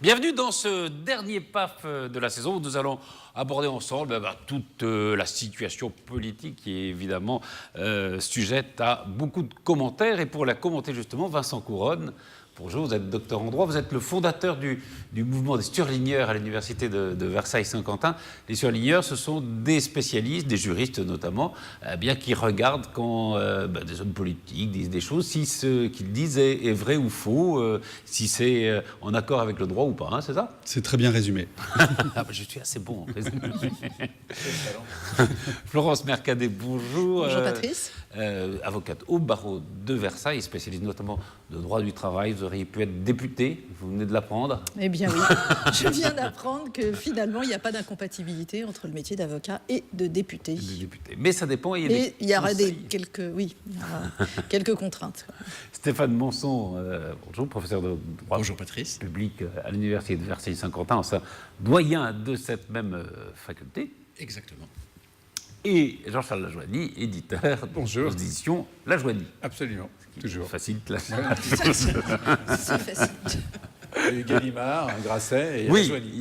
Bienvenue dans ce dernier PAF de la saison où nous allons aborder ensemble toute la situation politique qui est évidemment sujette à beaucoup de commentaires. Et pour la commenter justement, Vincent Couronne. Bonjour, vous êtes docteur en droit, vous êtes le fondateur du mouvement des surligneurs à l'université de Versailles-Saint-Quentin. Les surligneurs, ce sont des spécialistes, des juristes notamment, qui regardent quand des hommes politiques disent des choses, si ce qu'ils disent est vrai ou faux, si c'est en accord avec le droit ou pas, hein, c'est ça? C'est très bien résumé. Je suis assez bon en résumé. Florence Mercadet, bonjour. Bonjour Patrice. Avocate au barreau de Versailles, spécialiste notamment de droit du travail. Vous auriez pu être députée, vous venez de l'apprendre. Eh bien oui, je viens d'apprendre que finalement il n'y a pas d'incompatibilité entre le métier d'avocat et de député. Mais ça dépend. Il y aura quelques contraintes. Stéphane Monson, bonjour, professeur de droit public à l'université de Versailles-Saint-Quentin, ancien doyen de cette même faculté. Exactement. Et Jean-Charles Lajoigny, éditeur aux éditions Lajoigny. Absolument, toujours. Facilite la C'est facile. Il y a eu Gallimard, Grasset et oui, Lajoigny.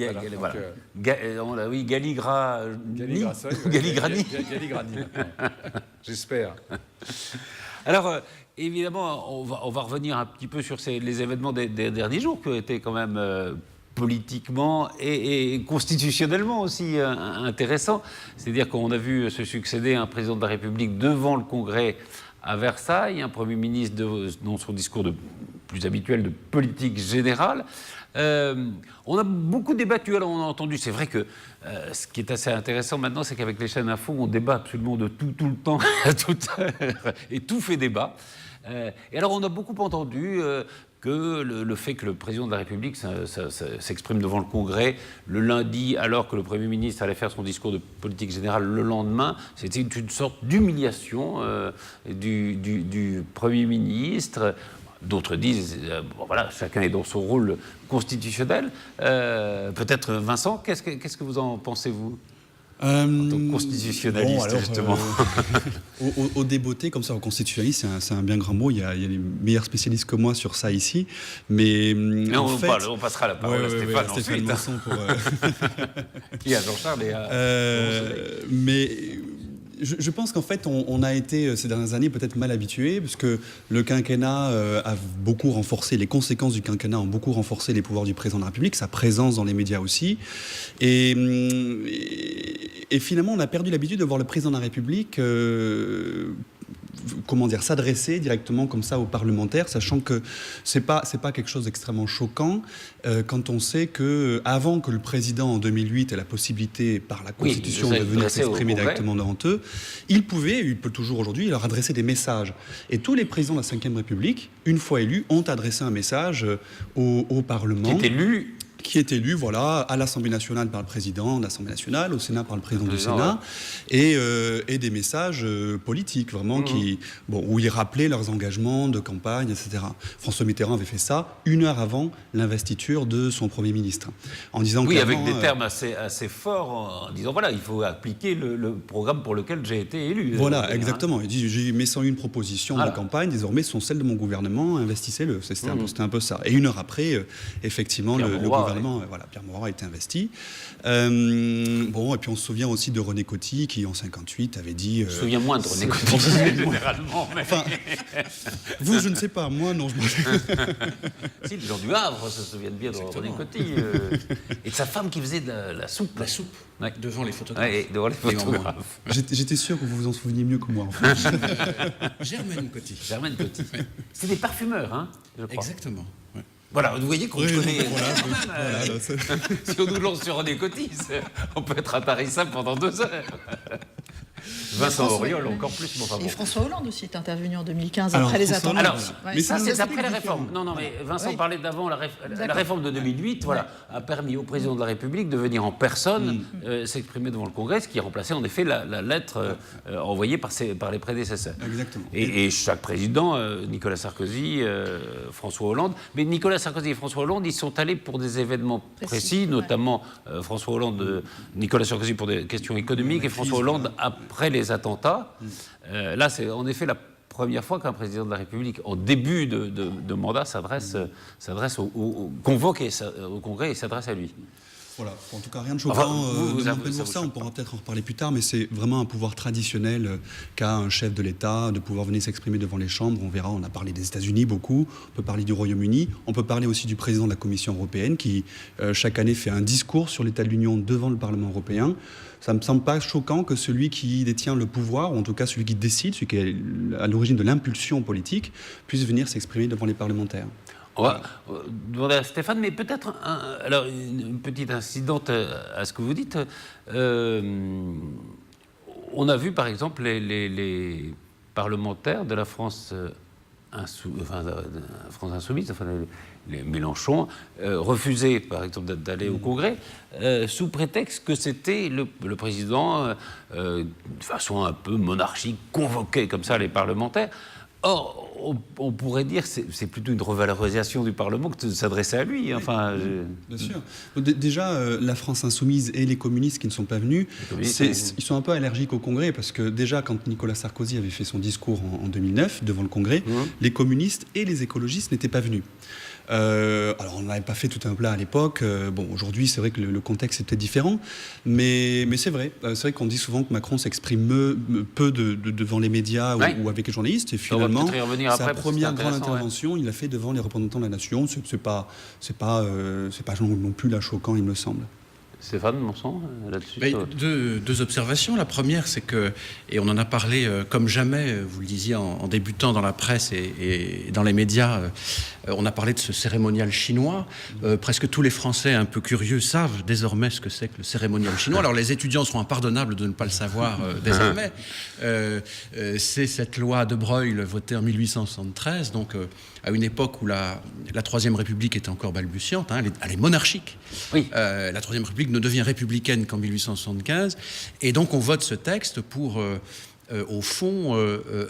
Galligrani. J'espère. Alors, évidemment, on va revenir un petit peu sur les événements des derniers jours qui ont été quand même politiquement et constitutionnellement aussi intéressants. C'est-à-dire qu'on a vu se succéder un président de la République devant le Congrès à Versailles, un Premier ministre dans son discours plus habituel de politique générale. On a beaucoup débattu, alors on a entendu, c'est vrai que ce qui est assez intéressant maintenant, c'est qu'avec les chaînes info, on débat absolument de tout le temps, à toute heure, et tout fait débat. Et alors on a beaucoup entendu que le fait que le président de la République s'exprime devant le Congrès le lundi, alors que le Premier ministre allait faire son discours de politique générale le lendemain, c'était une sorte d'humiliation du Premier ministre. D'autres disent, voilà, chacun est dans son rôle constitutionnel. Peut-être Vincent, qu'est-ce que vous en pensez, vous en tant que constitutionnaliste, justement. Au débeauté, comme ça, au constitutionnaliste, c'est un bien grand mot. Il y a les meilleurs spécialistes que moi sur ça ici. Mais on passera la parole à Stéphane ensuite. Stéphane Monson pour... Et à Jean-Charles et à... mais... Je pense qu'en fait, on a été ces dernières années peut-être mal habitués, parce que le quinquennat a beaucoup renforcé, les conséquences du quinquennat ont beaucoup renforcé les pouvoirs du président de la République, sa présence dans les médias aussi. Et finalement, on a perdu l'habitude de voir le président de la République s'adresser directement comme ça aux parlementaires, sachant que c'est pas quelque chose d'extrêmement choquant quand on sait que avant que le président en 2008 ait la possibilité par la Constitution de venir s'exprimer directement devant eux, il peut toujours aujourd'hui leur adresser des messages. Et tous les présidents de la Ve République, une fois élus, ont adressé un message au Parlement. Qui est élu, voilà, à l'Assemblée nationale par le président de l'Assemblée nationale, au Sénat par le président du Sénat, et des messages politiques, vraiment, où ils rappelaient leurs engagements de campagne, etc. François Mitterrand avait fait ça 1 heure avant l'investiture de son Premier ministre, en disant avec des termes assez forts, en disant, voilà, il faut appliquer le programme pour lequel j'ai été élu. Voilà, exactement. Il dit, j'ai mes 101 propositions de campagne, désormais sont celles de mon gouvernement, investissez-le. C'était un peu ça. Et 1 heure après, effectivement, le gouvernement... Pierre Mauroy a été investi. Et puis on se souvient aussi de René Coty qui, en 58, avait dit... Je me souviens moins de René Coty, généralement. Mais... Enfin, vous, je ne sais pas. Moi, non. Si, les gens du Havre se souviennent bien de René Coty. Et de sa femme qui faisait de la soupe. La soupe, devant les photographes. Ouais, devant les photographes. J'étais sûr que vous vous en souveniez mieux que moi, en fait. Germaine Coty. Germaine Coty. C'est des parfumeurs, hein, je crois. Exactement. Ouais. Voilà, vous voyez qu'on connaît. Voilà, si on nous lance sur René Coty, on peut être intarissable pendant 2 heures. Vincent Auriol, encore plus. Et François Hollande aussi est intervenu en 2015 après les attentats. Alors, mais ça, c'est après la réforme. Non, mais Vincent parlait d'avant la réforme de 2008. Voilà, a permis au président de la République de venir en personne s'exprimer devant le Congrès, ce qui a remplacé en effet la lettre envoyée par les prédécesseurs. Exactement. Et chaque président, Nicolas Sarkozy, François Hollande, mais Nicolas Sarkozy et François Hollande, ils sont allés pour des événements précis, notamment François Hollande, Nicolas Sarkozy pour des questions économiques et François Hollande après les attentats. Là, c'est en effet la première fois qu'un président de la République, en début de mandat, convoque au Congrès et s'adresse à lui. Voilà, en tout cas rien de choquant pour ça, on pourra peut-être en reparler plus tard, mais c'est vraiment un pouvoir traditionnel qu'a un chef de l'État de pouvoir venir s'exprimer devant les chambres. On verra, on a parlé des États-Unis beaucoup, on peut parler du Royaume-Uni, on peut parler aussi du président de la Commission européenne qui chaque année fait un discours sur l'état de l'Union devant le Parlement européen. Ça ne me semble pas choquant que celui qui détient le pouvoir, ou en tout cas celui qui décide, celui qui est à l'origine de l'impulsion politique, puisse venir s'exprimer devant les parlementaires. On va demander à Stéphane, mais peut-être alors une petite incidente à ce que vous dites. On a vu par exemple les parlementaires de la France insoumise, enfin les Mélenchon, refuser par exemple d'aller au Congrès sous prétexte que c'était le président, de façon un peu monarchique, convoquait comme ça les parlementaires. Or, on pourrait dire que c'est plutôt une revalorisation du Parlement que de s'adresser à lui. Enfin, Bien sûr. Déjà, la France insoumise et les communistes qui ne sont pas venus, ils sont un peu allergiques au Congrès parce que déjà, quand Nicolas Sarkozy avait fait son discours en 2009 devant le Congrès, les communistes et les écologistes n'étaient pas venus. Alors, on n'avait pas fait tout un plat à l'époque. Bon, aujourd'hui, c'est vrai que le contexte est peut-être différent, mais c'est vrai. C'est vrai qu'on dit souvent que Macron s'exprime peu devant les médias ou avec les journalistes. Et finalement, sa première grande intervention, il l'a fait devant les représentants de la nation. C'est pas non plus là choquant, il me semble. Stéphane, mon sang, là-dessus. Deux observations. La première, c'est que, et on en a parlé comme jamais, vous le disiez en débutant dans la presse et dans les médias, on a parlé de ce cérémonial chinois. Presque tous les Français un peu curieux savent désormais ce que c'est que le cérémonial chinois. Alors les étudiants seront impardonnables de ne pas le savoir désormais. C'est cette loi de Broglie votée en 1873, donc à une époque où la Troisième République était encore balbutiante, elle est monarchique. Oui. La Troisième République ne devient républicaine qu'en 1875, et donc on vote ce texte pour, au fond,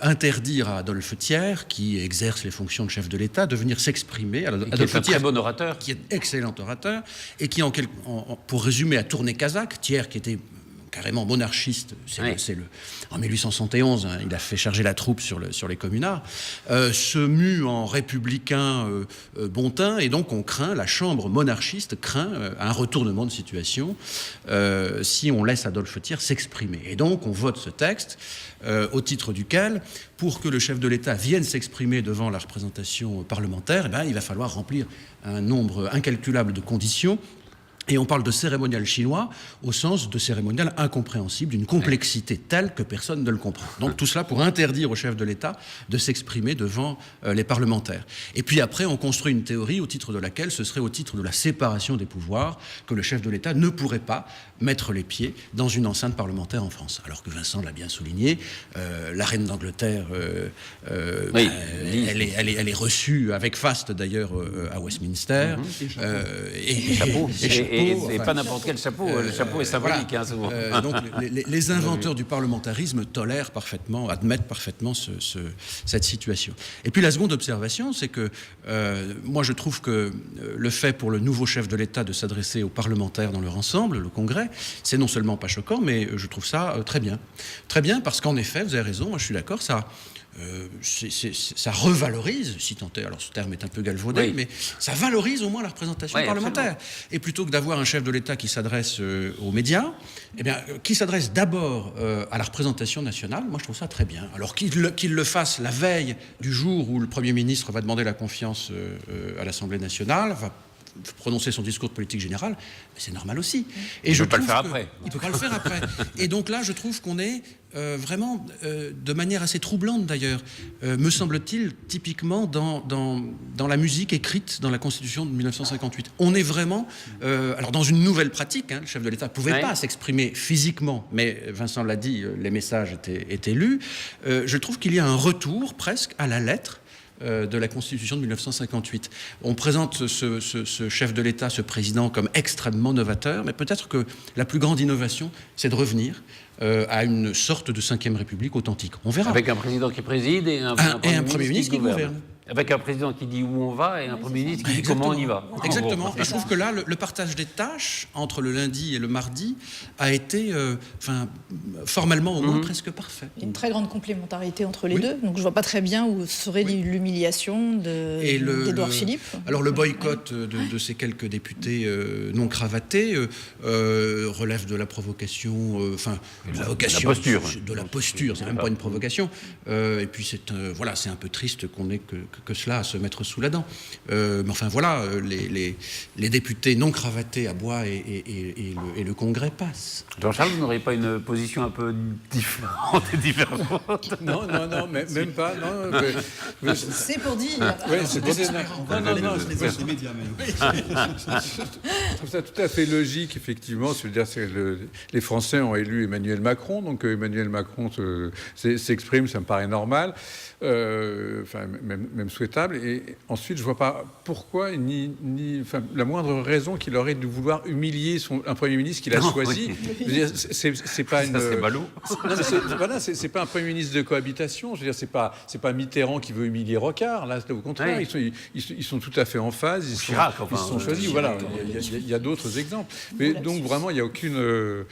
interdire à Adolphe Thiers, qui exerce les fonctions de chef de l'État, de venir s'exprimer. Adolphe Thiers, très bon orateur. Qui est excellent orateur, et qui, pour résumer, a tourné kazakh. Thiers, qui était carrément monarchiste, en 1871, il a fait charger la troupe sur les communards, se mue en républicain bontin, et donc la Chambre monarchiste craint un retournement de situation si on laisse Adolphe Thiers s'exprimer. Et donc on vote ce texte au titre duquel, pour que le chef de l'État vienne s'exprimer devant la représentation parlementaire, il va falloir remplir un nombre incalculable de conditions. Et on parle de cérémonial chinois au sens de cérémonial incompréhensible, d'une complexité telle que personne ne le comprend. Donc tout cela pour interdire au chef de l'État de s'exprimer devant les parlementaires. Et puis après, on construit une théorie au titre de laquelle ce serait au titre de la séparation des pouvoirs que le chef de l'État ne pourrait pas mettre les pieds dans une enceinte parlementaire en France. Alors que Vincent l'a bien souligné, la reine d'Angleterre, elle est reçue avec faste d'ailleurs à Westminster. Et chapeau. Et pas n'importe quel chapeau, le chapeau est symbolique. Voilà. Donc les inventeurs du parlementarisme admettent parfaitement cette situation. Et puis la seconde observation, c'est que moi je trouve que le fait pour le nouveau chef de l'État de s'adresser aux parlementaires dans leur ensemble, le Congrès, c'est non seulement pas choquant, mais je trouve ça très bien. Très bien parce qu'en effet, vous avez raison, moi je suis d'accord, ça revalorise, si tant est, alors ce terme est un peu galvaudé, mais ça valorise au moins la représentation parlementaire. Absolument. Et plutôt que d'avoir un chef de l'État qui s'adresse aux médias, qui s'adresse d'abord à la représentation nationale, moi je trouve ça très bien. Alors qu'il le fasse la veille du jour où le Premier ministre va demander la confiance à l'Assemblée nationale, va prononcer son discours de politique générale, mais c'est normal aussi. Et il ne peut pas le faire après. Il ne peut pas le faire après. Et donc là, je trouve qu'on est vraiment, de manière assez troublante d'ailleurs, me semble-t-il, typiquement dans la musique écrite dans la Constitution de 1958. On est vraiment, alors dans une nouvelle pratique, le chef de l'État ne pouvait pas s'exprimer physiquement, mais Vincent l'a dit, les messages étaient lus. Je trouve qu'il y a un retour presque à la lettre de la Constitution de 1958. On présente ce chef de l'État, ce président, comme extrêmement novateur, mais peut-être que la plus grande innovation, c'est de revenir à une sorte de 5e République authentique. On verra. Avec un président qui préside et un Premier ministre qui gouverne. Avec un président qui dit où on va et un Premier ministre qui dit comment on y va. Exactement. Et je trouve que là, le partage des tâches entre le lundi et le mardi a été, formellement au moins, presque parfait. Il y a une très grande complémentarité entre les deux. Donc je ne vois pas très bien où serait l'humiliation d'Édouard Philippe. Alors le boycott de ces quelques députés non cravatés relève de la provocation, de la posture. De la posture, c'est même pas une provocation. Et puis c'est un peu triste qu'on ait que cela à se mettre sous la dent. Mais enfin voilà, les députés non cravatés aboient et le Congrès passe. Jean-Charles, vous n'auriez pas une position un peu différente et divergente? Non, même pas. C'est pour dire. Oui, c'est pour dire. Non, les médias même. Je trouve ça tout à fait logique, effectivement. C'est-à-dire que les Français ont élu Emmanuel Macron, donc Emmanuel Macron s'exprime, ça me paraît normal. Même souhaitable. Et ensuite, je ne vois pas pourquoi, la moindre raison qu'il aurait de vouloir humilier un Premier ministre qu'il a choisi. Je veux dire, c'est pas une... c'est ballot. C'est pas un Premier ministre de cohabitation. Je veux dire, c'est pas Mitterrand qui veut humilier Rocard. Là, au contraire, ils sont tout à fait en phase. Ils sont choisis. Voilà, il y a d'autres exemples. Mais donc, vraiment, il n'y a aucune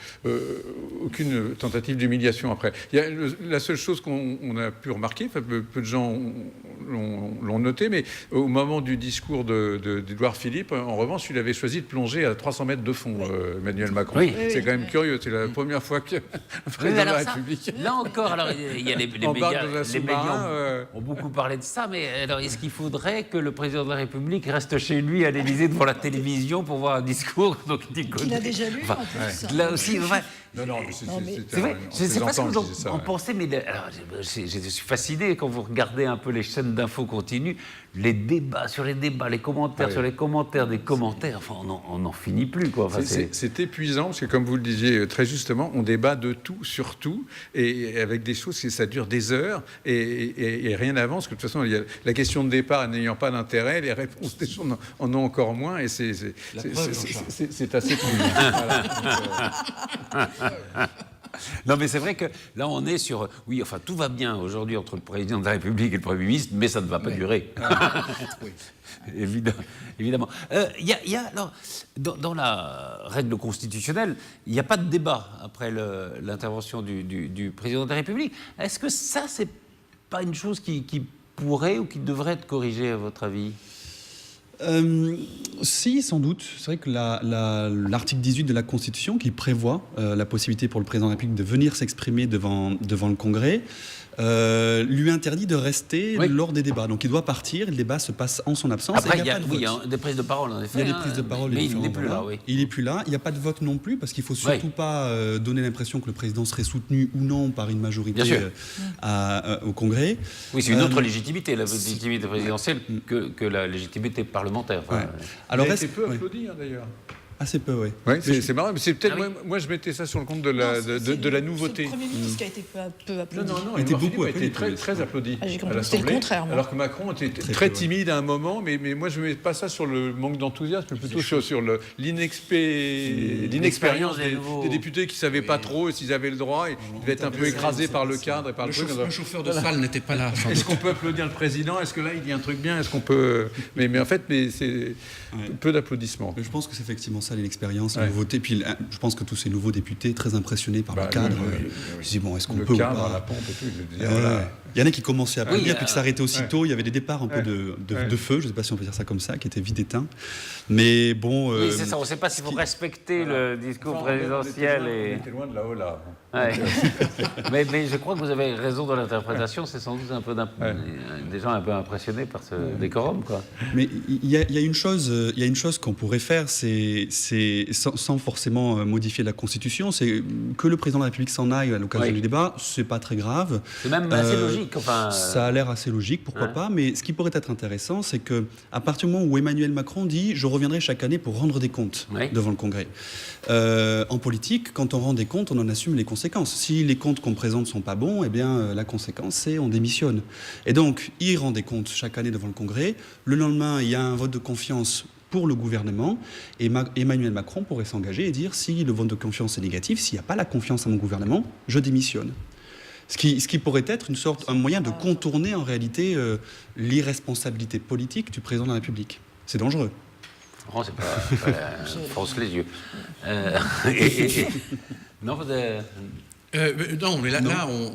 tentative d'humiliation après. La seule chose qu'on a pu remarquer, peu de gens l'ont noté, mais au moment du discours d'Édouard Philippe, en revanche, il avait choisi de plonger à 300 mètres de fond, Emmanuel Macron. Oui. C'est quand même curieux, c'est la première fois que président de la République... Là encore, alors, il y a les médias ont beaucoup parlé de ça, mais alors, est-ce qu'il faudrait que le président de la République reste chez lui à l'Élysée devant la télévision pour voir un discours qu'il a déjà lu, en plus. Là aussi, ouais. Non, c'est vrai. Je ne sais pas ce que vous en pensez, mais alors, je suis fasciné quand vous regardez un peu les chaînes d'infos continues, les débats sur les débats, les commentaires sur les commentaires des commentaires, enfin, on n'en finit plus, quoi. Enfin, c'est épuisant, parce que comme vous le disiez très justement, on débat de tout sur tout, et avec des choses, ça dure des heures, et rien n'avance, que de toute façon, il y a la question de départ n'ayant pas d'intérêt, les réponses des gens en ont encore moins, et c'est assez puissant. Non, mais c'est vrai que là, on est sur... Oui, enfin, tout va bien aujourd'hui entre le président de la République et le Premier ministre, mais ça ne va pas durer. Évidemment. Alors, dans la règle constitutionnelle, il n'y a pas de débat après l'intervention du président de la République. Est-ce que ça, c'est pas une chose qui pourrait ou qui devrait être corrigée, à votre avis ? Si, sans doute. C'est vrai que l'article 18 de la Constitution, qui prévoit la possibilité pour le président de la République de venir s'exprimer devant le Congrès, lui interdit de rester lors des débats. Donc il doit partir, le débat se passe en son absence. Après, il y a des prises de parole, en effet. Il y a des prises de parole. Mais il n'est plus là, oui. Il n'est plus là. Il n'y a pas de vote non plus, parce qu'il ne faut surtout pas donner l'impression que le président serait soutenu ou non par une majorité au Congrès. Oui, c'est une autre légitimité, la légitimité présidentielle, que la légitimité parlementaire. Enfin, Alors, il a été peu applaudi, d'ailleurs. Assez peu, oui. Ouais, c'est marrant, mais c'est peut-être moi je mettais ça sur le compte de la nouveauté. C'est le Premier ministre qui a été peu applaudi. Non, il était beaucoup applaudi, très applaudi. J'ai compris que c'était le contraire. Alors que Macron était très timide à un moment, mais moi je ne mets pas ça sur le manque d'enthousiasme, mais plutôt sur l'inexpérience des députés qui ne savaient pas trop s'ils avaient le droit, et ils devaient être un peu écrasés par le cadre et par le truc. Le chauffeur de salle n'était pas là. Est-ce qu'on peut applaudir le président? Est-ce que là il dit un truc bien? Est-ce qu'on peut... Mais en fait, c'est peu d'applaudissements. Je pense que c'est effectivement ça, l'inexpérience, la nouveauté. Puis je pense que tous ces nouveaux députés, très impressionnés par le cadre, ils se disent bon, est-ce qu'on peut le cadre, ou pas la pompe et tout. Il y en a qui commençaient à applaudir, puis qui s'arrêtaient aussitôt. Il y avait des départs un peu de feu, je ne sais pas si on peut dire ça comme ça, qui étaient vite éteints. Mais bon... Oui, c'est ça. On ne sait pas s'il faut respecter le discours présidentiel. On était loin de là-haut, là. Mais je crois que vous avez raison dans l'interprétation. C'est sans doute un peu des gens un peu impressionnés par ce décorum, quoi. Mais il y a une chose qu'on pourrait faire, c'est sans forcément modifier la Constitution, c'est que le président de la République s'en aille à l'occasion du débat. C'est pas très grave. C'est même assez logique. Ça a l'air assez logique, pourquoi pas. Mais ce qui pourrait être intéressant, c'est que à partir du moment où Emmanuel Macron dit « je reviendrai chaque année pour rendre des comptes devant le Congrès ». En politique, quand on rend des comptes, on en assume les conséquences. Si les comptes qu'on présente sont pas bons, eh bien la conséquence c'est on démissionne. Et donc il rend des comptes chaque année devant le Congrès. Le lendemain, il y a un vote de confiance pour le gouvernement, et Emmanuel Macron pourrait s'engager et dire si le vote de confiance est négatif, s'il n'y a pas la confiance à mon gouvernement, je démissionne. Ce qui pourrait être un moyen de contourner en réalité l'irresponsabilité politique du président de la République. C'est dangereux. Non, c'est pas fronce les yeux. Non, non, mais là,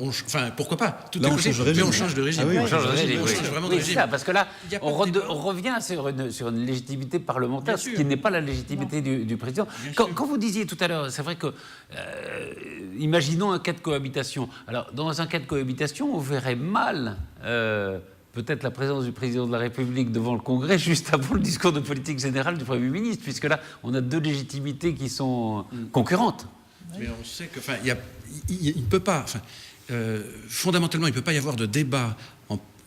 enfin, pourquoi pas? Tout là, est possible, mais on change de régime. Ah oui, on change de régime. On change vraiment de Oui, régime. c'est ça, parce que là, Il y a pas on de débat. revient sur une légitimité parlementaire, Bien ce sûr. qui n'est pas la légitimité du président. Bien sûr. Quand vous disiez tout à l'heure, c'est vrai que, imaginons un cas de cohabitation. Alors, dans un cas de cohabitation, on verrait mal peut-être la présence du président de la République devant le Congrès juste avant le discours de politique générale du Premier ministre, puisque là, on a deux légitimités qui sont concurrentes. Mais on sait que, enfin, il ne peut pas, enfin, fondamentalement, il ne peut pas y avoir de débat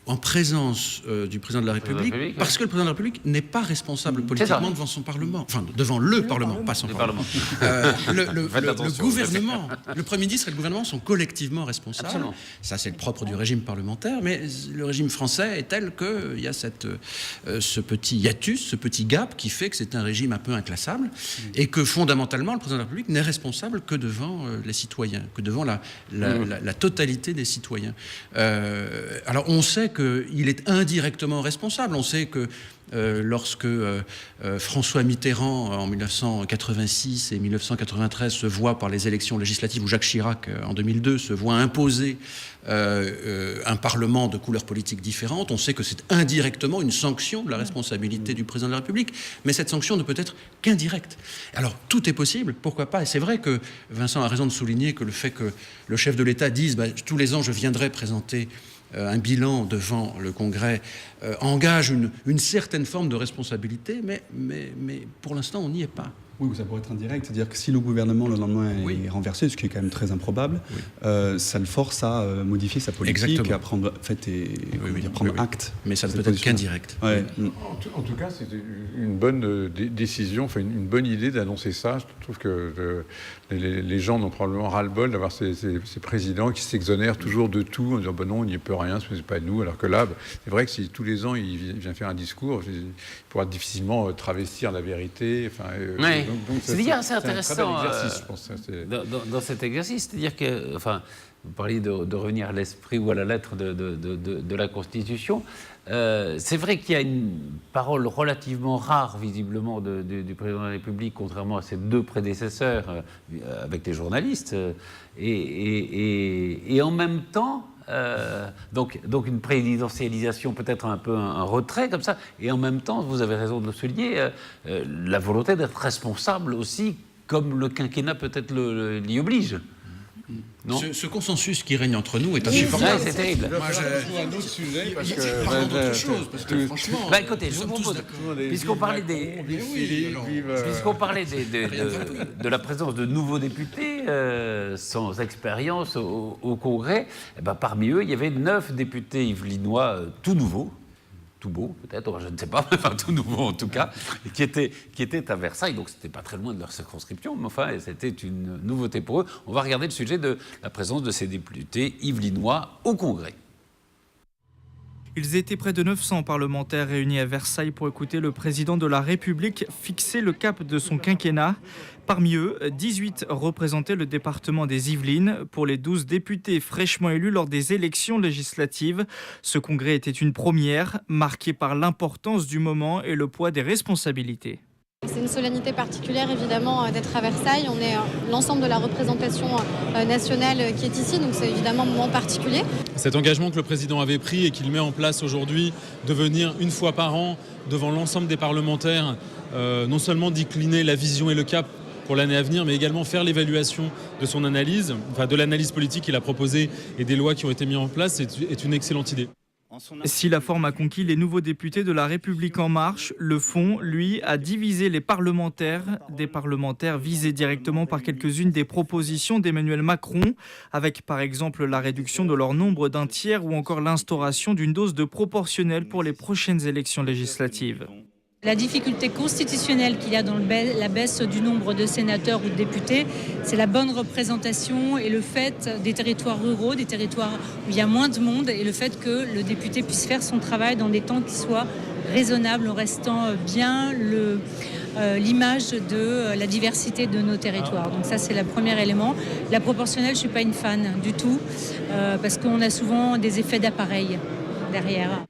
en présence du président de la République, parce que le président de la République n'est pas responsable politiquement devant son Parlement, enfin devant le Parlement, pas son Parlement. Le gouvernement, le Premier ministre et le gouvernement sont collectivement responsables. Absolument. Ça, c'est le propre du régime parlementaire, mais le régime français est tel qu'il y a ce petit hiatus, ce petit gap qui fait que c'est un régime un peu inclassable et que fondamentalement, le président de la République n'est responsable que devant les citoyens, que devant la totalité des citoyens. Alors, on sait qu'il est indirectement responsable. On sait que lorsque François Mitterrand, en 1986 et 1993, se voit par les élections législatives, ou Jacques Chirac, en 2002, se voit imposer un Parlement de couleurs politiques différentes, on sait que c'est indirectement une sanction de la responsabilité du président de la République. Mais cette sanction ne peut être qu'indirecte. Alors, tout est possible, pourquoi pas? Et c'est vrai que Vincent a raison de souligner que le fait que le chef de l'État dise tous les ans, je viendrai présenter un bilan devant le Congrès engage une certaine forme de responsabilité, mais pour l'instant, on n'y est pas. Oui, ça pourrait être indirect, c'est-à-dire que si le gouvernement, le lendemain, est renversé, ce qui est quand même très improbable, ça le force à modifier sa politique, Exactement. à prendre, prendre acte. Mais ça ne peut être qu'indirect. Ouais. En tout cas, c'est une bonne décision, enfin une bonne idée d'annoncer ça. Je trouve que les gens ont probablement ras-le-bol d'avoir ces présidents qui s'exonèrent toujours de tout en disant non, on n'y peut rien, ce n'est pas nous. Alors que là, c'est vrai que si tous les ans il vient faire un discours, il pourra difficilement travestir la vérité. Enfin, c'est d'ailleurs assez intéressant un très bel exercice, je pense. Dans cet exercice, c'est-à-dire que, enfin, vous parliez de revenir à l'esprit ou à la lettre de la Constitution. C'est vrai qu'il y a une parole relativement rare, visiblement, du président de la République, contrairement à ses deux prédécesseurs avec les journalistes. Et en même temps, donc une présidentialisation, peut-être un peu un retrait comme ça, et en même temps, vous avez raison de le souligner, la volonté d'être responsable aussi, comme le quinquennat peut-être l'y oblige. Non. Ce consensus qui règne entre nous est insupportable. C'est terrible. Un autre sujet, parce que... Parlons d'autre chose, parce que franchement... Écoutez, je vous propose, puisqu'on parlait de la présence de nouveaux députés sans expérience au Congrès, parmi eux, il y avait 9 députés yvelinois tout nouveaux, tout beau peut-être, je ne sais pas, enfin tout nouveau en tout cas, qui étaient à Versailles, donc c'était pas très loin de leur circonscription, mais enfin c'était une nouveauté pour eux. On va regarder le sujet de la présence de ces députés yvelinois au Congrès. Ils étaient près de 900 parlementaires réunis à Versailles pour écouter le président de la République fixer le cap de son quinquennat. Parmi eux, 18 représentaient le département des Yvelines. Pour les 12 députés fraîchement élus lors des élections législatives, ce congrès était une première, marquée par l'importance du moment et le poids des responsabilités. C'est une solennité particulière évidemment d'être à Versailles. On est l'ensemble de la représentation nationale qui est ici, donc c'est évidemment un moment particulier. Cet engagement que le président avait pris et qu'il met en place aujourd'hui, de venir une fois par an devant l'ensemble des parlementaires, non seulement décliner la vision et le cap pour l'année à venir, mais également faire l'évaluation de son analyse, enfin de l'analyse politique qu'il a proposée et des lois qui ont été mises en place, est une excellente idée. Si la forme a conquis les nouveaux députés de La République En Marche, le fond, lui, a divisé les parlementaires. Des parlementaires visés directement par quelques-unes des propositions d'Emmanuel Macron, avec par exemple la réduction de leur nombre d'un tiers ou encore l'instauration d'une dose de proportionnelle pour les prochaines élections législatives. La difficulté constitutionnelle qu'il y a dans la baisse du nombre de sénateurs ou de députés, c'est la bonne représentation et le fait des territoires ruraux, des territoires où il y a moins de monde, et le fait que le député puisse faire son travail dans des temps qui soient raisonnables, en restant bien l'image de la diversité de nos territoires. Donc ça, c'est le premier élément. La proportionnelle, je ne suis pas une fan du tout, parce qu'on a souvent des effets d'appareil derrière.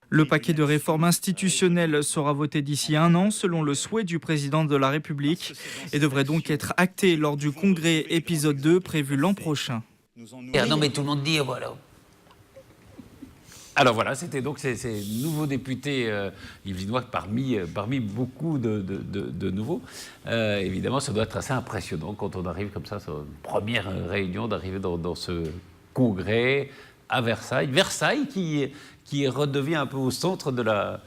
Le paquet de réformes institutionnelles sera voté d'ici 1 an, selon le souhait du président de la République, et devrait donc être acté lors du congrès épisode 2 prévu l'an prochain. Non mais tout le monde dit voilà. Alors voilà, c'était donc ces nouveaux députés yvelinois parmi beaucoup de nouveaux. Évidemment, ça doit être assez impressionnant quand on arrive comme ça, sur une première réunion, d'arriver dans ce congrès à Versailles. Versailles qui redevient un peu au centre de la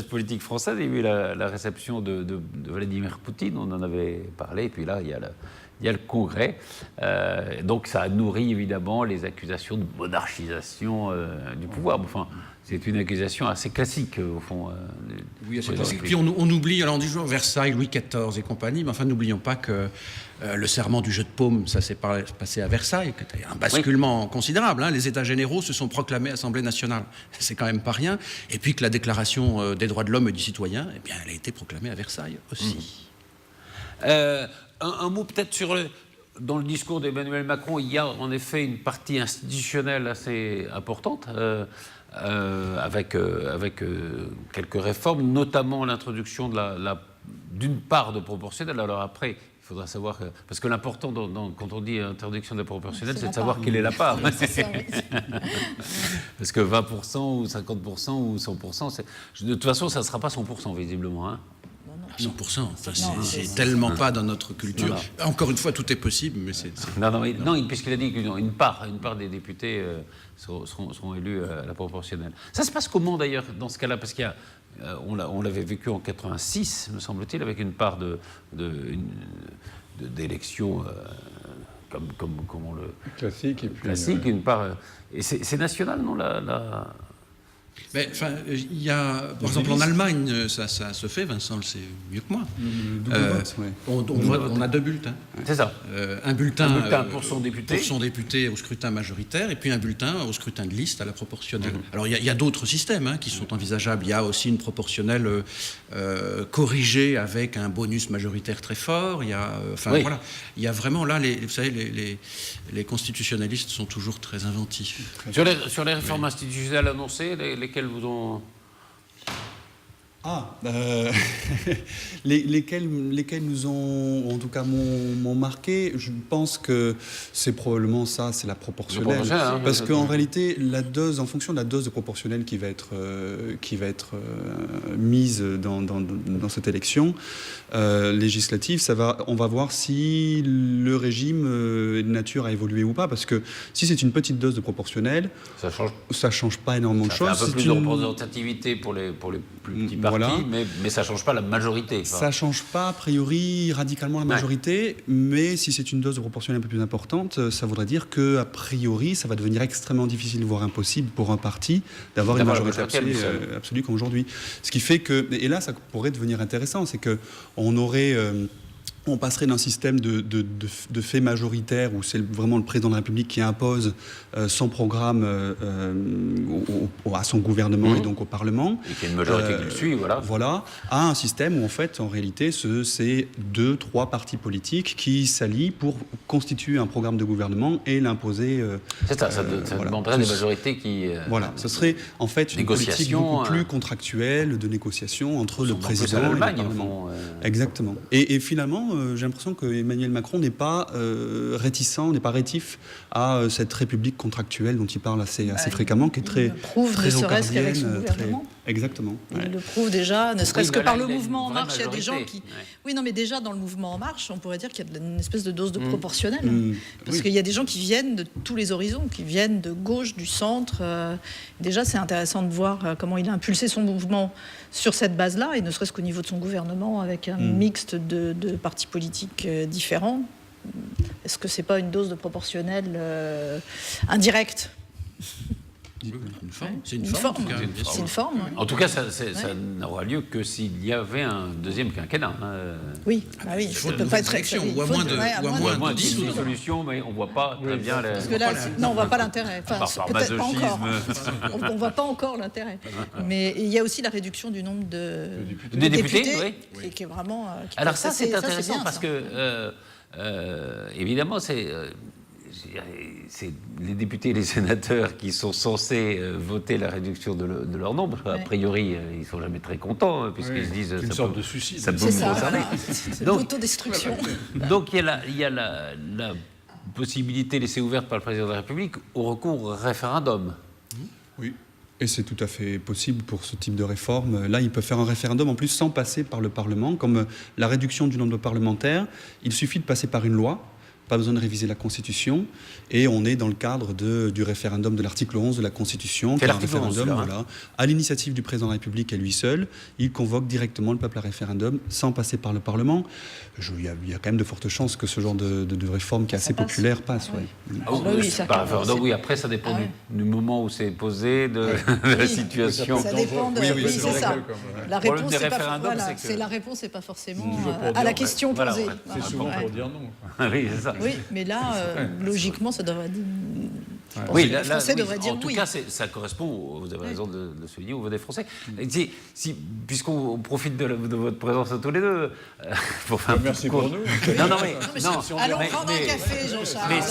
politique française. Il y a eu la réception de Vladimir Poutine, on en avait parlé, et puis là, il y a le Congrès. Donc ça nourrit évidemment les accusations de monarchisation du pouvoir. Enfin, c'est une accusation assez classique, au fond. Oui, assez classique. Puis on oublie, alors on dit toujours Versailles, Louis XIV et compagnie, mais enfin n'oublions pas que le serment du jeu de paume, ça s'est passé à Versailles, c'était un basculement considérable. Hein. Les États généraux se sont proclamés Assemblée nationale. C'est quand même pas rien. Et puis que la Déclaration des droits de l'homme et du citoyen, eh bien, elle a été proclamée à Versailles aussi. Un mot peut-être dans le discours d'Emmanuel Macron, il y a en effet une partie institutionnelle assez importante, avec quelques réformes, notamment l'introduction d'une part de proportionnelle. Alors après, il faudra savoir, parce que l'important quand on dit interdiction de la proportionnelle, c'est de savoir quelle est la part. Parce que 20% ou 50% ou 100%, de toute façon, ça ne sera pas 100% visiblement. Hein. 100%, c'est tellement pas dans notre culture. Non. Encore une fois, tout est possible, mais c'est... Non, puisqu'il a dit qu'une part des députés seront élus à la proportionnelle. Ça se passe comment d'ailleurs dans ce cas-là? Parce on l'avait vécu en 86, me semble-t-il, avec une part d'élection comme on le... Classique, et puis... Classique, une part... Et c'est national, non Mais, il y a, par exemple, en Allemagne, ça se fait, Vincent le sait mieux que moi. On a 2 bulletins. C'est ça. Un bulletin pour son député. Pour son député au scrutin majoritaire, et puis un bulletin au scrutin de liste à la proportionnelle. Alors, il y a d'autres systèmes qui sont envisageables. Il y a aussi une proportionnelle corrigée avec un bonus majoritaire très fort. Il y a, voilà. Il y a vraiment là, vous savez, les constitutionnalistes sont toujours très inventifs. Sur les réformes institutionnelles annoncées, lesquelles vous ont... Lesquels nous ont, en tout cas, m'ont marqué. Je pense que c'est probablement ça, c'est la proportionnelle. Parce qu'en réalité, en fonction de la dose de proportionnelle qui va être mise dans cette élection législative, on va voir si le régime est de nature à évoluer ou pas. Parce que si c'est une petite dose de proportionnelle, ça change pas énormément de choses. Ça fait un peu plus de représentativité pour les plus petits partis. Voilà. Mais ça ne change pas la majorité. Ça ne change pas, a priori, radicalement la majorité, mais si c'est une dose de proportionnelle un peu plus importante, ça voudrait dire qu'a priori, ça va devenir extrêmement difficile, voire impossible pour un parti d'avoir une majorité absolue comme aujourd'hui. Ce qui fait que, et là, ça pourrait devenir intéressant, c'est on passerait d'un système de fait majoritaire où c'est vraiment le président de la République qui impose son programme à son gouvernement et donc au Parlement. Et qu'il y a une majorité qui le suit, voilà. Voilà, à un système où en fait, en réalité, c'est 2-3 partis politiques qui s'allient pour constituer un programme de gouvernement et l'imposer. C'est ça, ça demanderait des majorités qui... voilà, ce serait en fait une politique beaucoup plus contractuelle de négociation entre le président et le Parlement. Exactement. Et finalement, j'ai l'impression que Emmanuel Macron n'est pas rétif à cette république contractuelle dont il parle assez fréquemment, qui est très... Il le prouve, ne serait-ce qu'avec son gouvernement. Exactement. Il le prouve déjà, ne serait-ce que par le mouvement En Marche. Il y a des gens qui... Oui, non, mais déjà, dans le mouvement En Marche, on pourrait dire qu'il y a une espèce de dose de proportionnelle. Parce qu'il y a des gens qui viennent de tous les horizons, qui viennent de gauche, du centre. Déjà, c'est intéressant de voir comment il a impulsé son mouvement sur cette base-là, et ne serait-ce qu'au niveau de son gouvernement, avec un mixte de partis politiques différents. Est-ce que c'est pas une dose de proportionnelle indirecte ? C'est une forme. C'est une forme. En tout cas, ça n'aura lieu que s'il y avait un deuxième quinquennat. Oui, il faut ça peut pas être élection, ou à moins de 10 solution, mais on ne voit pas très bien. Parce que là, non, on ne voit pas l'intérêt. Enfin, peut-être pas encore. On ne voit pas encore l'intérêt. Mais il y a aussi la réduction du nombre de députés, qui est vraiment. Alors ça, c'est intéressant parce que, évidemment, c'est les députés et les sénateurs qui sont censés voter la réduction de leur nombre. A priori, ils ne sont jamais très contents, puisqu'ils se disent... C'est une sorte de suicide. Ça peut me concerner. C'est l'autodestruction. Donc, il y a la possibilité laissée ouverte par le président de la République au recours au référendum. Oui. Et c'est tout à fait possible pour ce type de réforme. Là, ils peuvent faire un référendum en plus sans passer par le Parlement. Comme la réduction du nombre de parlementaires, il suffit de passer par une loi. Pas besoin de réviser la Constitution, et on est dans le cadre du référendum de l'article 11 de la Constitution, qui est un référendum à l'initiative du président de la République à lui seul. Il convoque directement le peuple à référendum sans passer par le Parlement. Il y a quand même de fortes chances que ce genre de réforme qui est assez populaire passe. Oui, après ça dépend du moment où c'est posé, de la situation. Ça dépend de... Oui, c'est ça. La réponse, c'est pas forcément à la question posée. C'est souvent pour dire non. Oui, c'est ça. Oui, mais là, logiquement, ça devrait dire... Oui, les Français devraient dire en tout cas, ça correspond, vous avez raison de le souligner, au vote des Français. Puisqu'on profite de votre présence tous les deux, pour faire merci pour nous. Allons prendre un café, Jean-Charles.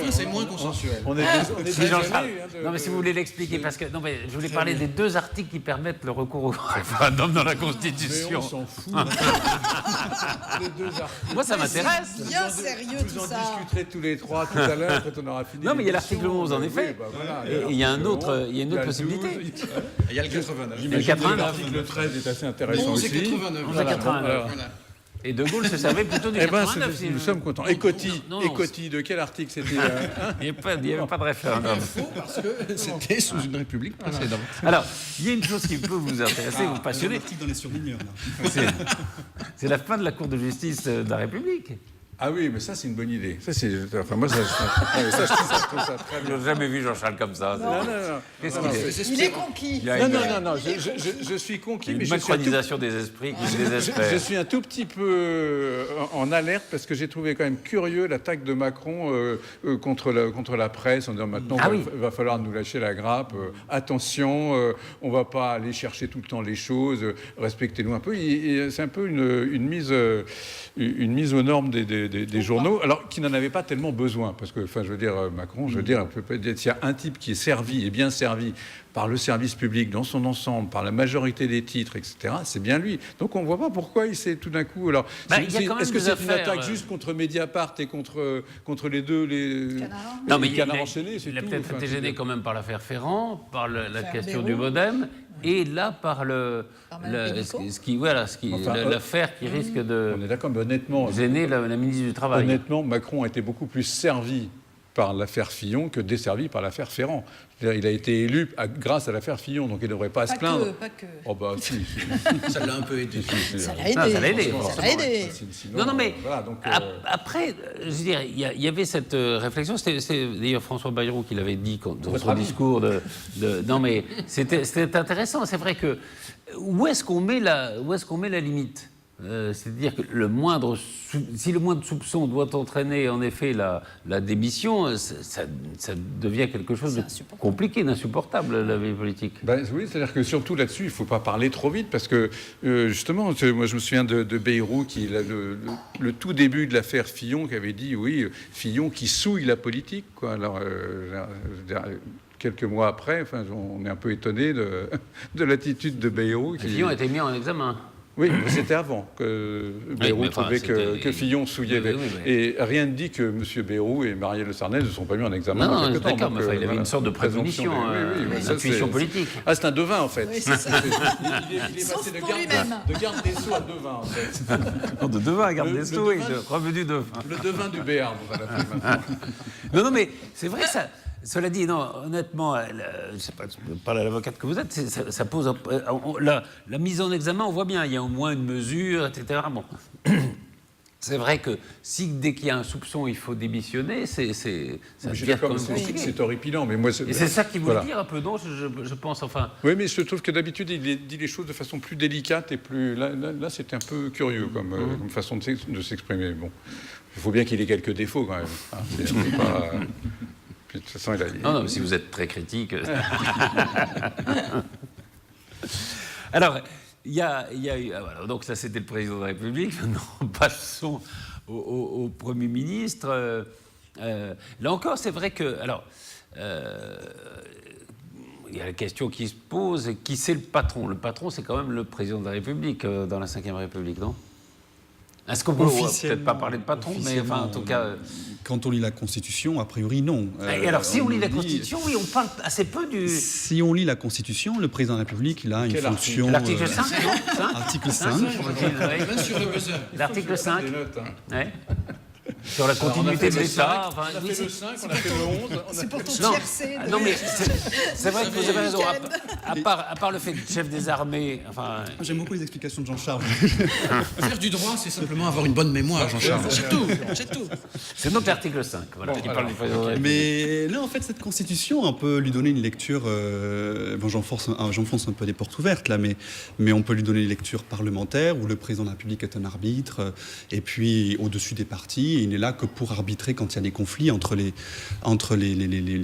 C'est moins consensuel. Non, mais si vous voulez l'expliquer, parce que je voulais parler des deux articles qui permettent le recours au référendum dans la Constitution. Mais on s'en fout. Les deux articles. Moi, ça m'intéresse. Bien sérieux tout ça. Vous en discuterez tous les trois tout à l'heure quand on aura fini. Non, mais il y a l'article 11 en effet. Et il y a une autre possibilité. Il y a le 89. L'article 13 est assez intéressant aussi. 89. Et De Gaulle se servait plutôt du 89. Nous sommes contents. Et Coty, de quel article c'était Il n'y avait pas de référendum. Faux parce que c'était sous une république précédente. Alors, il y a une chose qui peut vous intéresser, vous passionner. Dans les surligneurs. C'est la fin de la Cour de justice de la République. Ah oui, mais ça, c'est une bonne idée. Ça, moi, je trouve ça très bien. Je n'ai jamais vu Jean-Charles comme ça. Il est conquis. Non, je suis conquis, mais une macronisation des esprits qui me désespère. Je suis un tout petit peu en alerte parce que j'ai trouvé quand même curieux l'attaque de Macron contre la presse en disant maintenant il va falloir nous lâcher la grappe. Attention, on ne va pas aller chercher tout le temps les choses. Respectez-nous un peu. C'est un peu une mise aux normes des journaux, alors qu'ils n'en avaient pas tellement besoin, parce que, enfin, je veux dire, Macron, s'il y a un type qui est servi, et bien servi, par le service public dans son ensemble, par la majorité des titres, etc., c'est bien lui. Donc on ne voit pas pourquoi il s'est tout d'un coup... Alors, est-ce que c'est une attaque juste contre Mediapart et contre les deux... Non, mais Canard enchaîné, il a peut-être été gêné quand même par l'affaire Ferrand, par la question du modem, et là par l'affaire qui risque de... On est d'accord, mais honnêtement... gêner la ministre du Travail. Honnêtement, Macron a été beaucoup plus servi par l'affaire Fillon que desservi par l'affaire Ferrand. Il a été élu grâce à l'affaire Fillon, donc il ne devrait pas se plaindre. Pas que. Oh bah si. Ça l'a un peu aidé. Ça l'a aidé. Non, mais après, je veux dire, il y avait cette réflexion. C'était d'ailleurs François Bayrou qui l'avait dit dans son discours. Non, mais c'était intéressant. C'est vrai que où est-ce qu'on met la limite ? C'est-à-dire que si le moindre soupçon doit entraîner en effet la démission, ça devient quelque chose de compliqué, d'insupportable, la vie politique. Oui, c'est-à-dire que surtout là-dessus, il ne faut pas parler trop vite, parce que justement, moi je me souviens de Bayrou, qui le tout début de l'affaire Fillon, qui avait dit, oui, Fillon qui souille la politique, quoi. Alors, quelques mois après, on est un peu étonné de l'attitude de Bayrou. Fillon a été mis en examen. Oui, mais c'était avant que Bayrou trouvait que Fillon souillait. Et rien ne dit que M. Bayrou et Marielle Le Sarnez ne sont pas mis en examen. Non, d'accord, mais il avait une sorte de prémonition, une intuition politique. Ah, c'est un devin, en fait. Oui, c'est ça. Il est passé de garde des Sceaux à devin, en fait. De devin à garde des Sceaux, oui, revenu devin. Le devin du Béarn, on va l'appeler maintenant. Non, mais c'est vrai, ça... Cela dit, non, honnêtement, je ne sais pas, parler à l'avocate que vous êtes, ça pose... La mise en examen, on voit bien, il y a au moins une mesure, etc. Bon. c'est vrai que si dès qu'il y a un soupçon, il faut démissionner, ça devient quand même compliqué. C'est horripilant, mais moi... Et c'est ça qu'il voulait dire un peu, non, je pense, enfin... Oui, mais je trouve que d'habitude, il dit les choses de façon plus délicate et plus... Là c'était un peu curieux comme façon de s'exprimer. Bon, il faut bien qu'il ait quelques défauts, quand même. C'est pas... Puis, de toute façon, non, mais si vous êtes très critique... Alors... Il y a voilà, donc ça c'était le président de la République. Maintenant, passons au Premier ministre. Là encore, c'est vrai que... Alors, il y a la question qui se pose, qui c'est le patron ? Le patron, c'est quand même le président de la République dans la Ve République, non ? Est-ce qu'on peut peut-être pas parler de patron, mais enfin, en tout cas... Quand on lit la Constitution, a priori, non. Et alors, si on lit la Constitution, oui, on parle assez peu du... Si on lit la Constitution, le président de la République, il a une fonction... L'article 5, non ? Article 5. L'article 5. Sur la continuité de l'État. On a fait le 5, on a fait le 11. C'est pour ton tiercé. Non, mais c'est vrai que vous avez raison. À part le fait de chef des armées... Enfin... J'aime beaucoup les explications de Jean-Charles. Faire du droit, c'est simplement avoir une bonne mémoire, Jean-Charles. C'est tout. C'est donc l'article 5, voilà, qui parle du président de la République. Mais là, en fait, cette Constitution, on peut lui donner une lecture... j'enfonce un peu des portes ouvertes, là, mais on peut lui donner une lecture parlementaire, où le président de la République est un arbitre, et puis au-dessus des partis, il n'est là que pour arbitrer quand il y a des conflits entre les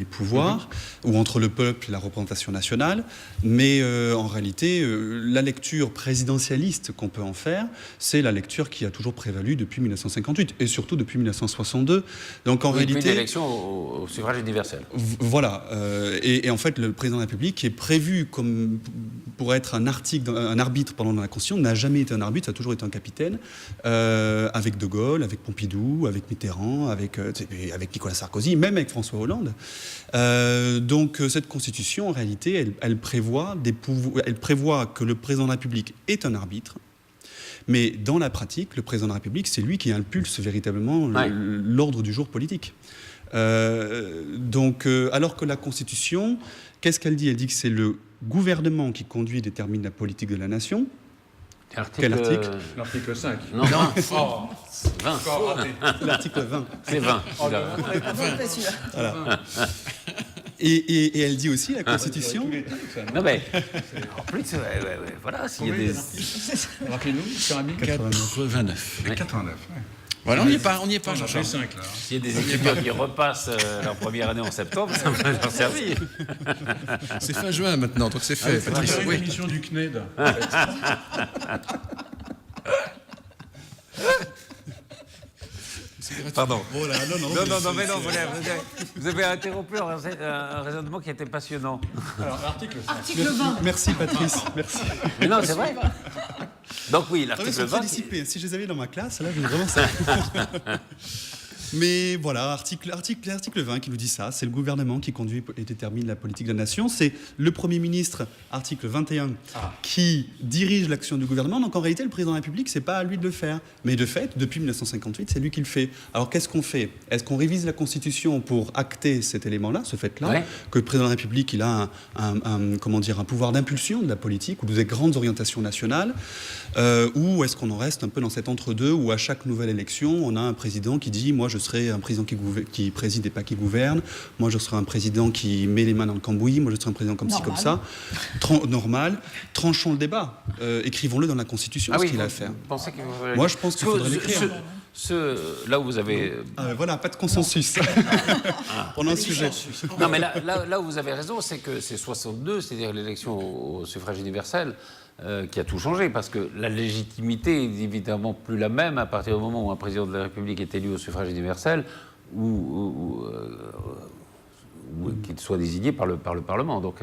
pouvoirs, ou entre le peuple et la représentation nationale. Mais en réalité, la lecture présidentialiste qu'on peut en faire, c'est la lecture qui a toujours prévalu depuis 1958, et surtout depuis 1962. Donc en réalité... Depuis l'élection au suffrage universel. Voilà. Et en fait, le président de la République, qui est prévu comme pour être un arbitre pendant la Constitution, n'a jamais été un arbitre, ça a toujours été un capitaine, avec De Gaulle, avec Pompidou, avec Mitterrand, avec Nicolas Sarkozy, même avec François Hollande. Donc cette Constitution, en réalité, elle prévoit que le président de la République est un arbitre, mais dans la pratique, le président de la République, c'est lui qui impulse véritablement l'ordre du jour politique. Alors que la Constitution, qu'est-ce qu'elle dit ? Elle dit que c'est le gouvernement qui conduit et détermine la politique de la nation. Quel article ? L'article 5. Non. 20. L'article 20. C'est 20. Voilà. Et elle dit aussi, la Constitution... Non mais, en plus, voilà, s'il y a des... Rappelez-nous, cher ami. 89. 89, Voilà, on n'y est pas, Jean-Charles. S'il y a des étudiants qui repassent leur première année en septembre, ça va leur servir. C'est fin juin maintenant, donc c'est fait. On va faire une émission du CNED. Pardon. Oh là, non, mais vous avez interrompu un raisonnement qui était passionnant. Alors, l'article 5. Article 20. Merci, Patrice. Merci. Mais non, c'est vrai. Donc oui, l'article 20... Si je les avais dans ma classe, là, je vraiment ça. Mais voilà, article 20 qui nous dit ça, c'est le gouvernement qui conduit et détermine la politique de la nation, c'est le Premier ministre, article 21, qui dirige l'action du gouvernement, donc en réalité le président de la République, c'est pas à lui de le faire, mais de fait, depuis 1958, c'est lui qui le fait. Alors qu'est-ce qu'on fait ? Est-ce qu'on révise la Constitution pour acter cet élément-là, ce fait-là, que le président de la République, il a un pouvoir d'impulsion de la politique ou des grandes orientations nationales, ou est-ce qu'on en reste un peu dans cet entre-deux où à chaque nouvelle élection, on a un président qui dit « moi je serai un président qui préside et pas qui gouverne, moi je serai un président qui met les mains dans le cambouis, moi je serai un président comme ci, comme ça ». Normal. Tranchons le débat. Écrivons-le dans la Constitution, ce qu'il a à faire. Moi je pense qu'il faudrait l'écrire. Là où vous avez... voilà, pas de consensus. Pendant un sujet. Non, mais là où vous avez raison, c'est que c'est 62, c'est-à-dire l'élection au suffrage universel, qui a tout changé, parce que la légitimité est évidemment plus la même à partir du moment où un président de la République est élu au suffrage universel ou qu'il soit désigné par le Parlement. Donc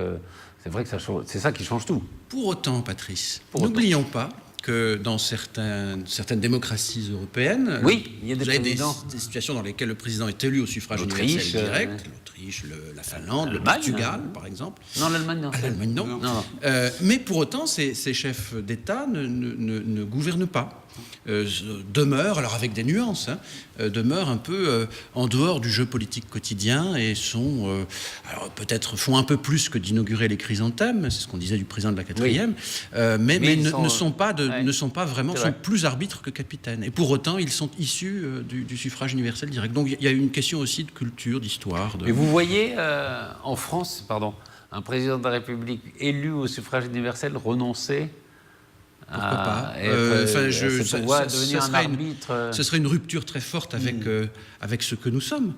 c'est vrai que c'est ça qui change tout. Pour autant, Patrice, n'oublions pas que dans certaines démocraties européennes, il y a des situations dans lesquelles le président est élu au suffrage universel direct, l'Autriche, la Finlande, le Portugal, par exemple. Non, l'Allemagne, non. L'Allemagne, non. Mais pour autant, ces chefs d'État ne gouvernent pas. demeurent, alors avec des nuances, demeurent un peu en dehors du jeu politique quotidien et alors peut-être font un peu plus que d'inaugurer les chrysanthèmes, c'est ce qu'on disait du président de la 4e, mais ne sont pas vraiment, sont plus arbitres que capitaines. Et pour autant, ils sont issus du suffrage universel direct. Donc il y a une question aussi de culture, d'histoire. Et vous voyez en France, un président de la République élu au suffrage universel renoncer Pourquoi pas ce serait une rupture très forte avec ce que nous sommes,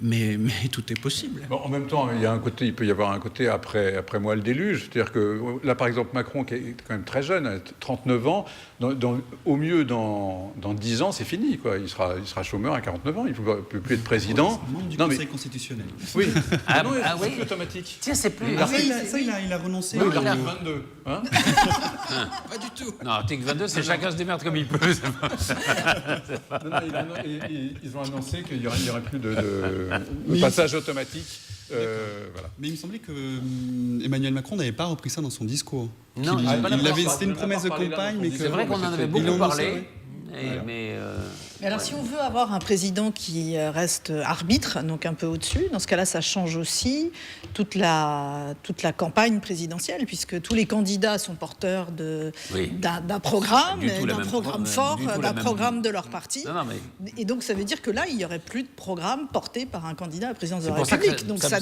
mais tout est possible. Bon, en même temps, il peut y avoir un côté après moi le déluge. C'est-à-dire que là, par exemple, Macron, qui est quand même très jeune, 39 ans, au mieux dans 10 ans, c'est fini, quoi. Il sera chômeur à 49 ans, il ne peut plus être président. Membre du Conseil constitutionnel. Oui. Oui. C'est automatique. Tiens, c'est plus... il a renoncé. Oui, l'article 22. Hein Pas du tout. Non, article 22, c'est chacun se démerde comme il peut. Ils ont annoncé qu'il n'y aurait plus de passage automatique. Voilà. Mais il me semblait que Emmanuel Macron n'avait pas repris ça dans son discours. Non, c'était une promesse de campagne, mais c'est vrai qu'on en avait beaucoup parlé. Mais alors, si on veut avoir un président qui reste arbitre, donc un peu au-dessus, dans ce cas-là, ça change aussi toute la campagne présidentielle, puisque tous les candidats sont porteurs d'un programme, d'un programme fort, d'un programme de leur parti. Et donc, ça veut dire que là, il n'y aurait plus de programme porté par un candidat à la présidence de la République. Donc, ça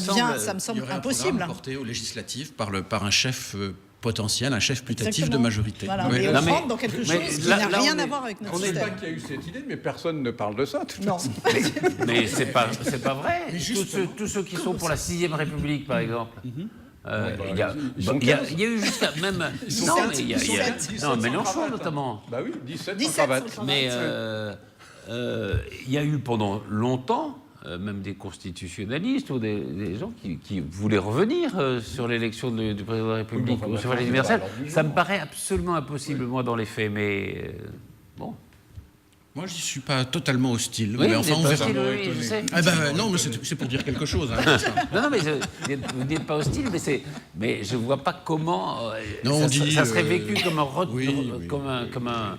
me semble impossible. Un programme porté aux législatives par un chef potentiel, un chef putatif de majorité. Voilà, mais on rentre dans quelque chose qui n'a rien à voir avec notre système. On n'est pas qui a eu cette idée, mais personne ne parle de ça. Non. Mais c'est pas vrai. Tous ceux qui sont pour la 6e République, par exemple. Il y a eu jusqu'à même... Non, Mélenchon notamment. Bah oui, 17 en cravate. Mais il y a eu pendant longtemps même des constitutionnalistes ou des gens qui voulaient revenir sur l'élection du président de la République au suffrage universel. Ça me paraît absolument impossible, moi, dans les faits, mais bon. Moi, je n'y suis pas totalement hostile. Oui, mais enfin, on verra. je sais. Non, mais c'est pour dire quelque chose. Non, mais vous n'êtes pas hostile, mais je ne vois pas comment ça serait vécu comme un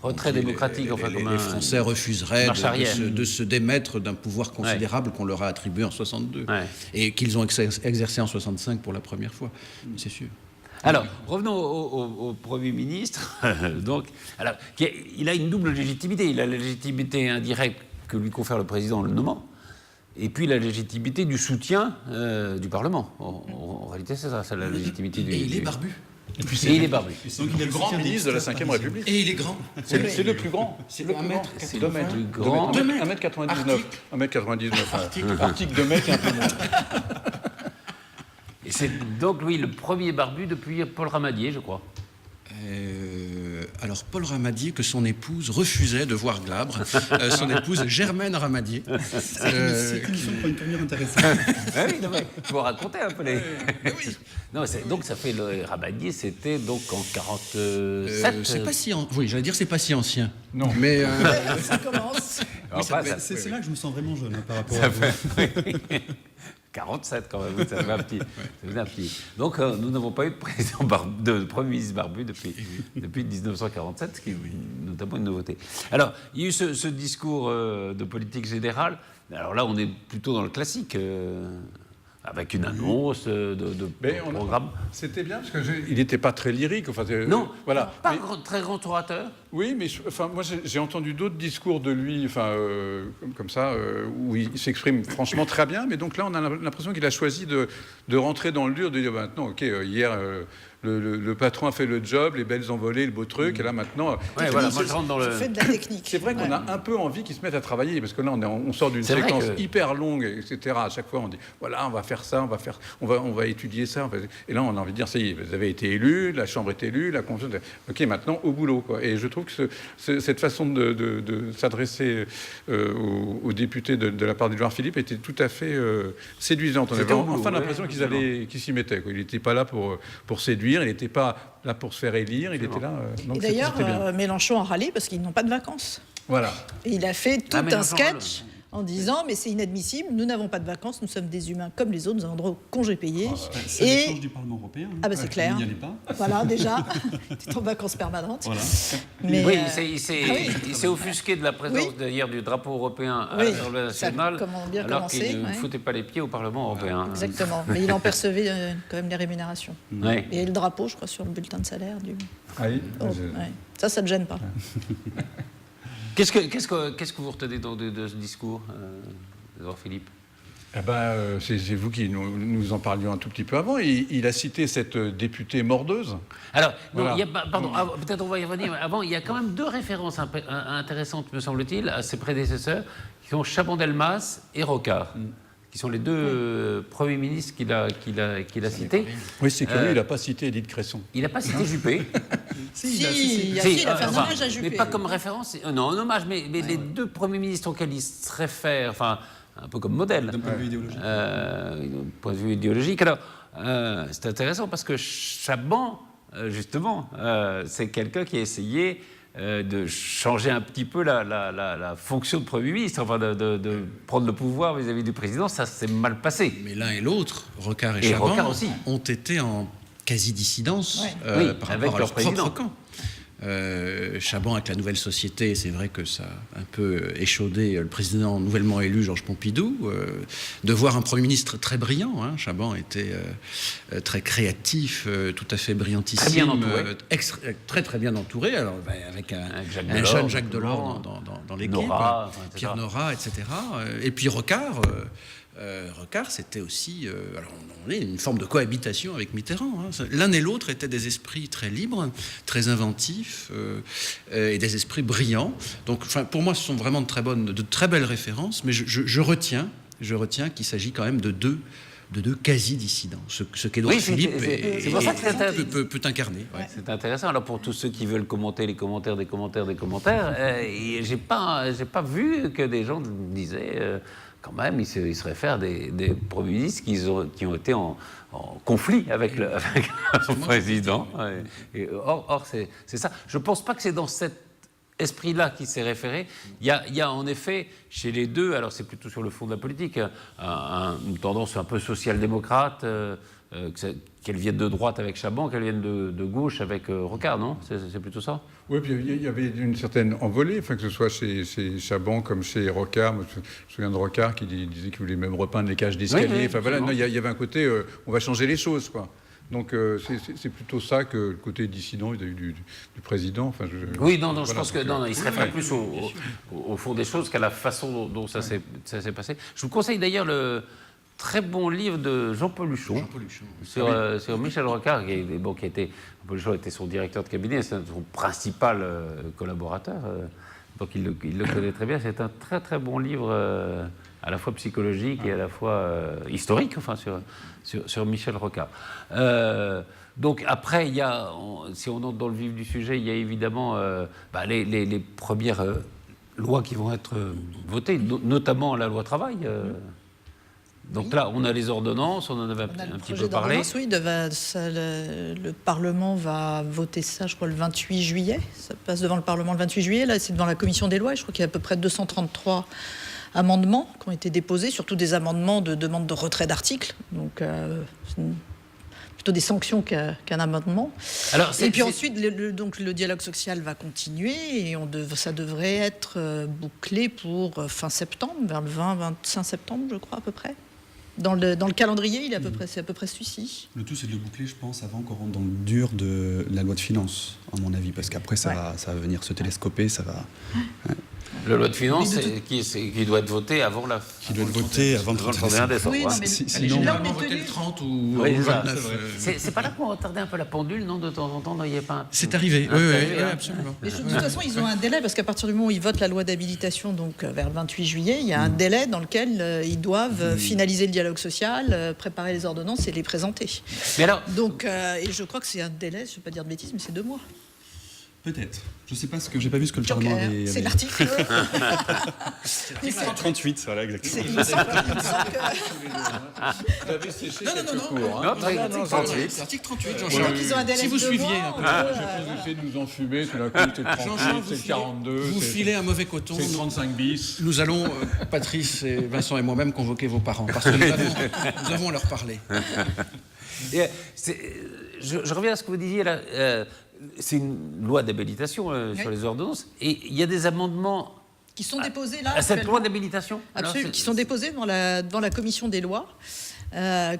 retrait démocratique. Les Français refuseraient de se démettre d'un pouvoir considérable qu'on leur a attribué en 62 et qu'ils ont exercé en 65 pour la première fois, c'est sûr. Alors, revenons au Premier ministre. Il a une double légitimité. Il a la légitimité indirecte que lui confère le président en le nommant, et puis la légitimité du soutien du Parlement. En réalité, c'est ça, la légitimité du... Et il est barbu. Et il est barbu. Donc il est le grand ministre de la 5e République. Et il est grand. C'est le plus grand. C'est le 1m99. 1m99. Article 2 mètres et un peu moins. Et c'est donc, lui, le premier barbu depuis Paul Ramadier, je crois. Alors, Paul Ramadier, que son épouse refusait de voir glabre, son épouse Germaine Ramadier. C'est une tournure intéressante. Oui, il faut raconter un peu les... Oui. Non, donc ça fait le Ramadier, c'était donc en 47. C'est pas si oui, j'allais dire c'est pas si ancien. Non, mais ça commence. C'est là que je me sens vraiment jeune par rapport à vous. 47 quand même, ça fait un petit. Donc nous n'avons pas eu de Premier ministre barbu depuis 1947, ce qui est notamment une nouveauté. Alors, il y a eu ce discours de politique générale. Alors là, on est plutôt dans le classique, avec une annonce de programme. C'était bien, parce qu'il n'était pas très lyrique. Non, voilà. Pas très grand orateur. Oui, mais moi j'ai entendu d'autres discours de lui, comme ça, où il s'exprime franchement très bien. Mais donc là, on a l'impression qu'il a choisi de rentrer dans le dur, de dire maintenant, ok, hier le patron a fait le job, les belles envolées, le beau truc, et là maintenant, moi je rentre dans le fait de la technique. C'est vrai qu'on a un peu envie qu'ils se mettent à travailler, parce que là on sort d'une séquence hyper longue, etc. À chaque fois, on dit voilà, on va faire ça, on va étudier ça, et là on a envie de dire ça y est, vous avez été élu, la Chambre est élue, la confiance. Ok, maintenant au boulot, quoi. Et je trouve que cette façon de s'adresser aux députés de la part d'Édouard Philippe était tout à fait séduisante. On avait enfin l'impression qu'ils s'y mettaient, quoi. Il n'était pas là pour séduire, il n'était pas là pour se faire élire, il était là. Et d'ailleurs, Mélenchon a râlé parce qu'ils n'ont pas de vacances. Voilà. Et il a fait tout un sketch en disant mais c'est inadmissible, nous n'avons pas de vacances, nous sommes des humains comme les autres, nous avons droit au congé payé. C'est l'échange du Parlement européen. C'est clair. Vous n'y allez pas. Voilà, déjà, tu es en vacances permanentes. Voilà. Mais, oui, il s'est offusqué de la présence hier du drapeau européen à l'Assemblée nationale, alors qu'il ne foutait pas les pieds au Parlement européen. Exactement, mais il en percevait quand même les rémunérations. Ouais. Et le drapeau, je crois, sur le bulletin de salaire. Ça ne gêne pas. Qu'est-ce que vous retenez de ce discours, Edouard Philippe? C'est vous qui nous en parlions un tout petit peu avant. Il a cité cette députée mordeuse. Alors, non, peut-être on va y revenir. Avant, il y a quand même deux références intéressantes, me semble-t-il, à ses prédécesseurs, qui sont Chaban-Delmas et Rocard, qui sont les deux premiers ministres qu'il a cités. Oui, c'est curieux, il n'a pas cité Édith Cresson. Il n'a pas cité Juppé. Il a fait un hommage à Juppé. Mais pas comme référence. Non, un hommage, mais les deux premiers ministres auxquels il se réfère, un peu comme modèle. D'un point de vue idéologique. Point de vue idéologique. Alors, c'est intéressant parce que Chaban, justement, c'est quelqu'un qui a essayé de changer un petit peu la fonction de Premier ministre, de prendre le pouvoir vis-à-vis du président. Ça s'est mal passé. Mais l'un et l'autre, Rocard et Chaban, ont été en quasi-dissidence par rapport à leur propre camp. Chaban avec la Nouvelle Société, c'est vrai que ça a un peu échaudé le président nouvellement élu Georges Pompidou, de voir un Premier ministre très brillant. Chaban était très créatif, tout à fait brillantissime, très bien entouré, très bien entouré, alors, avec un jeune Jacques Delors dans l'équipe, Pierre Nora, etc. Et puis Rocard, c'était aussi alors on est une forme de cohabitation avec Mitterrand. L'un et l'autre étaient des esprits très libres, très inventifs et des esprits brillants. Donc, pour moi, ce sont vraiment de très belles références. Mais je retiens qu'il s'agit quand même de deux quasi-dissidents, ce qu'Édouard Philippe peut incarner. Ouais. C'est intéressant. Alors pour tous ceux qui veulent commenter les commentaires des commentaires, j'ai pas vu que des gens disaient quand même, il se réfère des premiers ministres qui ont été en conflit avec le président. Et or c'est ça. Je ne pense pas que c'est dans cet esprit-là qu'il s'est référé. Il y a en effet, chez les deux, alors c'est plutôt sur le fond de la politique, une tendance un peu social-démocrate, qu'elle vienne de droite avec Chaban, qu'elle vienne de gauche avec Rocard, non? C'est plutôt ça? Oui, puis il y avait une certaine envolée, que ce soit chez Chaban comme chez Rocard. Moi, je me souviens de Rocard qui disait qu'il voulait même repeindre les cages d'escalier. Il y avait un côté, on va changer les choses, quoi. Donc c'est plutôt ça que le côté dissident du président. Je pense que il se réfère plus au fond des choses qu'à la façon dont ça s'est passé. Je vous conseille d'ailleurs le très bon livre de Jean-Paul Huchon sur Michel Rocard, Jean-Paul Huchon était son directeur de cabinet, c'est son principal collaborateur, donc il le connaît très bien. C'est un très très bon livre à la fois psychologique et à la fois historique, sur Michel Rocard. Donc après, si on entre dans le vif du sujet, il y a évidemment les premières lois qui vont être votées, notamment la loi travail. Donc là, on a les ordonnances, on en avait un petit peu parlé. Oui, le Parlement va voter ça, je crois, le 28 juillet. Ça passe devant le Parlement le 28 juillet. Là, c'est devant la Commission des lois. Je crois qu'il y a à peu près 233 amendements qui ont été déposés, surtout des amendements de demande de retrait d'articles. Donc, plutôt des sanctions qu'un amendement. Et puis ensuite, le dialogue social va continuer et ça devrait être bouclé pour fin septembre, vers le 20-25 septembre, je crois, à peu près. Dans le calendrier, c'est à peu près celui-ci. Le tout, c'est de le boucler, je pense, avant qu'on rentre dans le dur de la loi de finances, à mon avis, parce qu'après, ça va venir se télescoper, ça va... Ouais. La loi de finances qui doit être votée avant la... Qui doit être votée avant le 31 décembre. Oui, mais sinon, on va voter le 30 ou le 29. C'est pas là qu'on retardait un peu la pendule, non? De temps en temps, il n'y a pas... C'est arrivé, oui, absolument. Mais de toute façon, ils ont un délai, parce qu'à partir du moment où ils votent la loi d'habilitation, donc vers le 28 juillet, il y a un délai dans lequel ils doivent finaliser le dialogue social, préparer les ordonnances et les présenter. Mais alors... Donc, et je crois que c'est un délai, je ne vais pas dire de bêtises, mais c'est 2 mois. Peut-être. Je sais pas ce que j'ai pas vu ce que le Parlement avait. C'est l'article. C'est 38, voilà exactement. Il me semble que. Vous avez séché Non, quelques cours. C'est l'article 38, Jean-Charles. Si vous suiviez un peu. Je pense que vous essayez de nous enfumer, tout d'un coup c'est 38, c'est 42. Vous filez un mauvais coton. C'est 35 bis. Nous allons, Patrice et Vincent et moi-même, convoquer vos parents, parce que nous avons à leur parler. Et, je reviens à ce que vous disiez là. C'est une loi d'habilitation sur les ordonnances. Et il y a des amendements Qui sont déposés là. à cette loi d'habilitation. Absolument, qui sont déposés dans la commission des lois,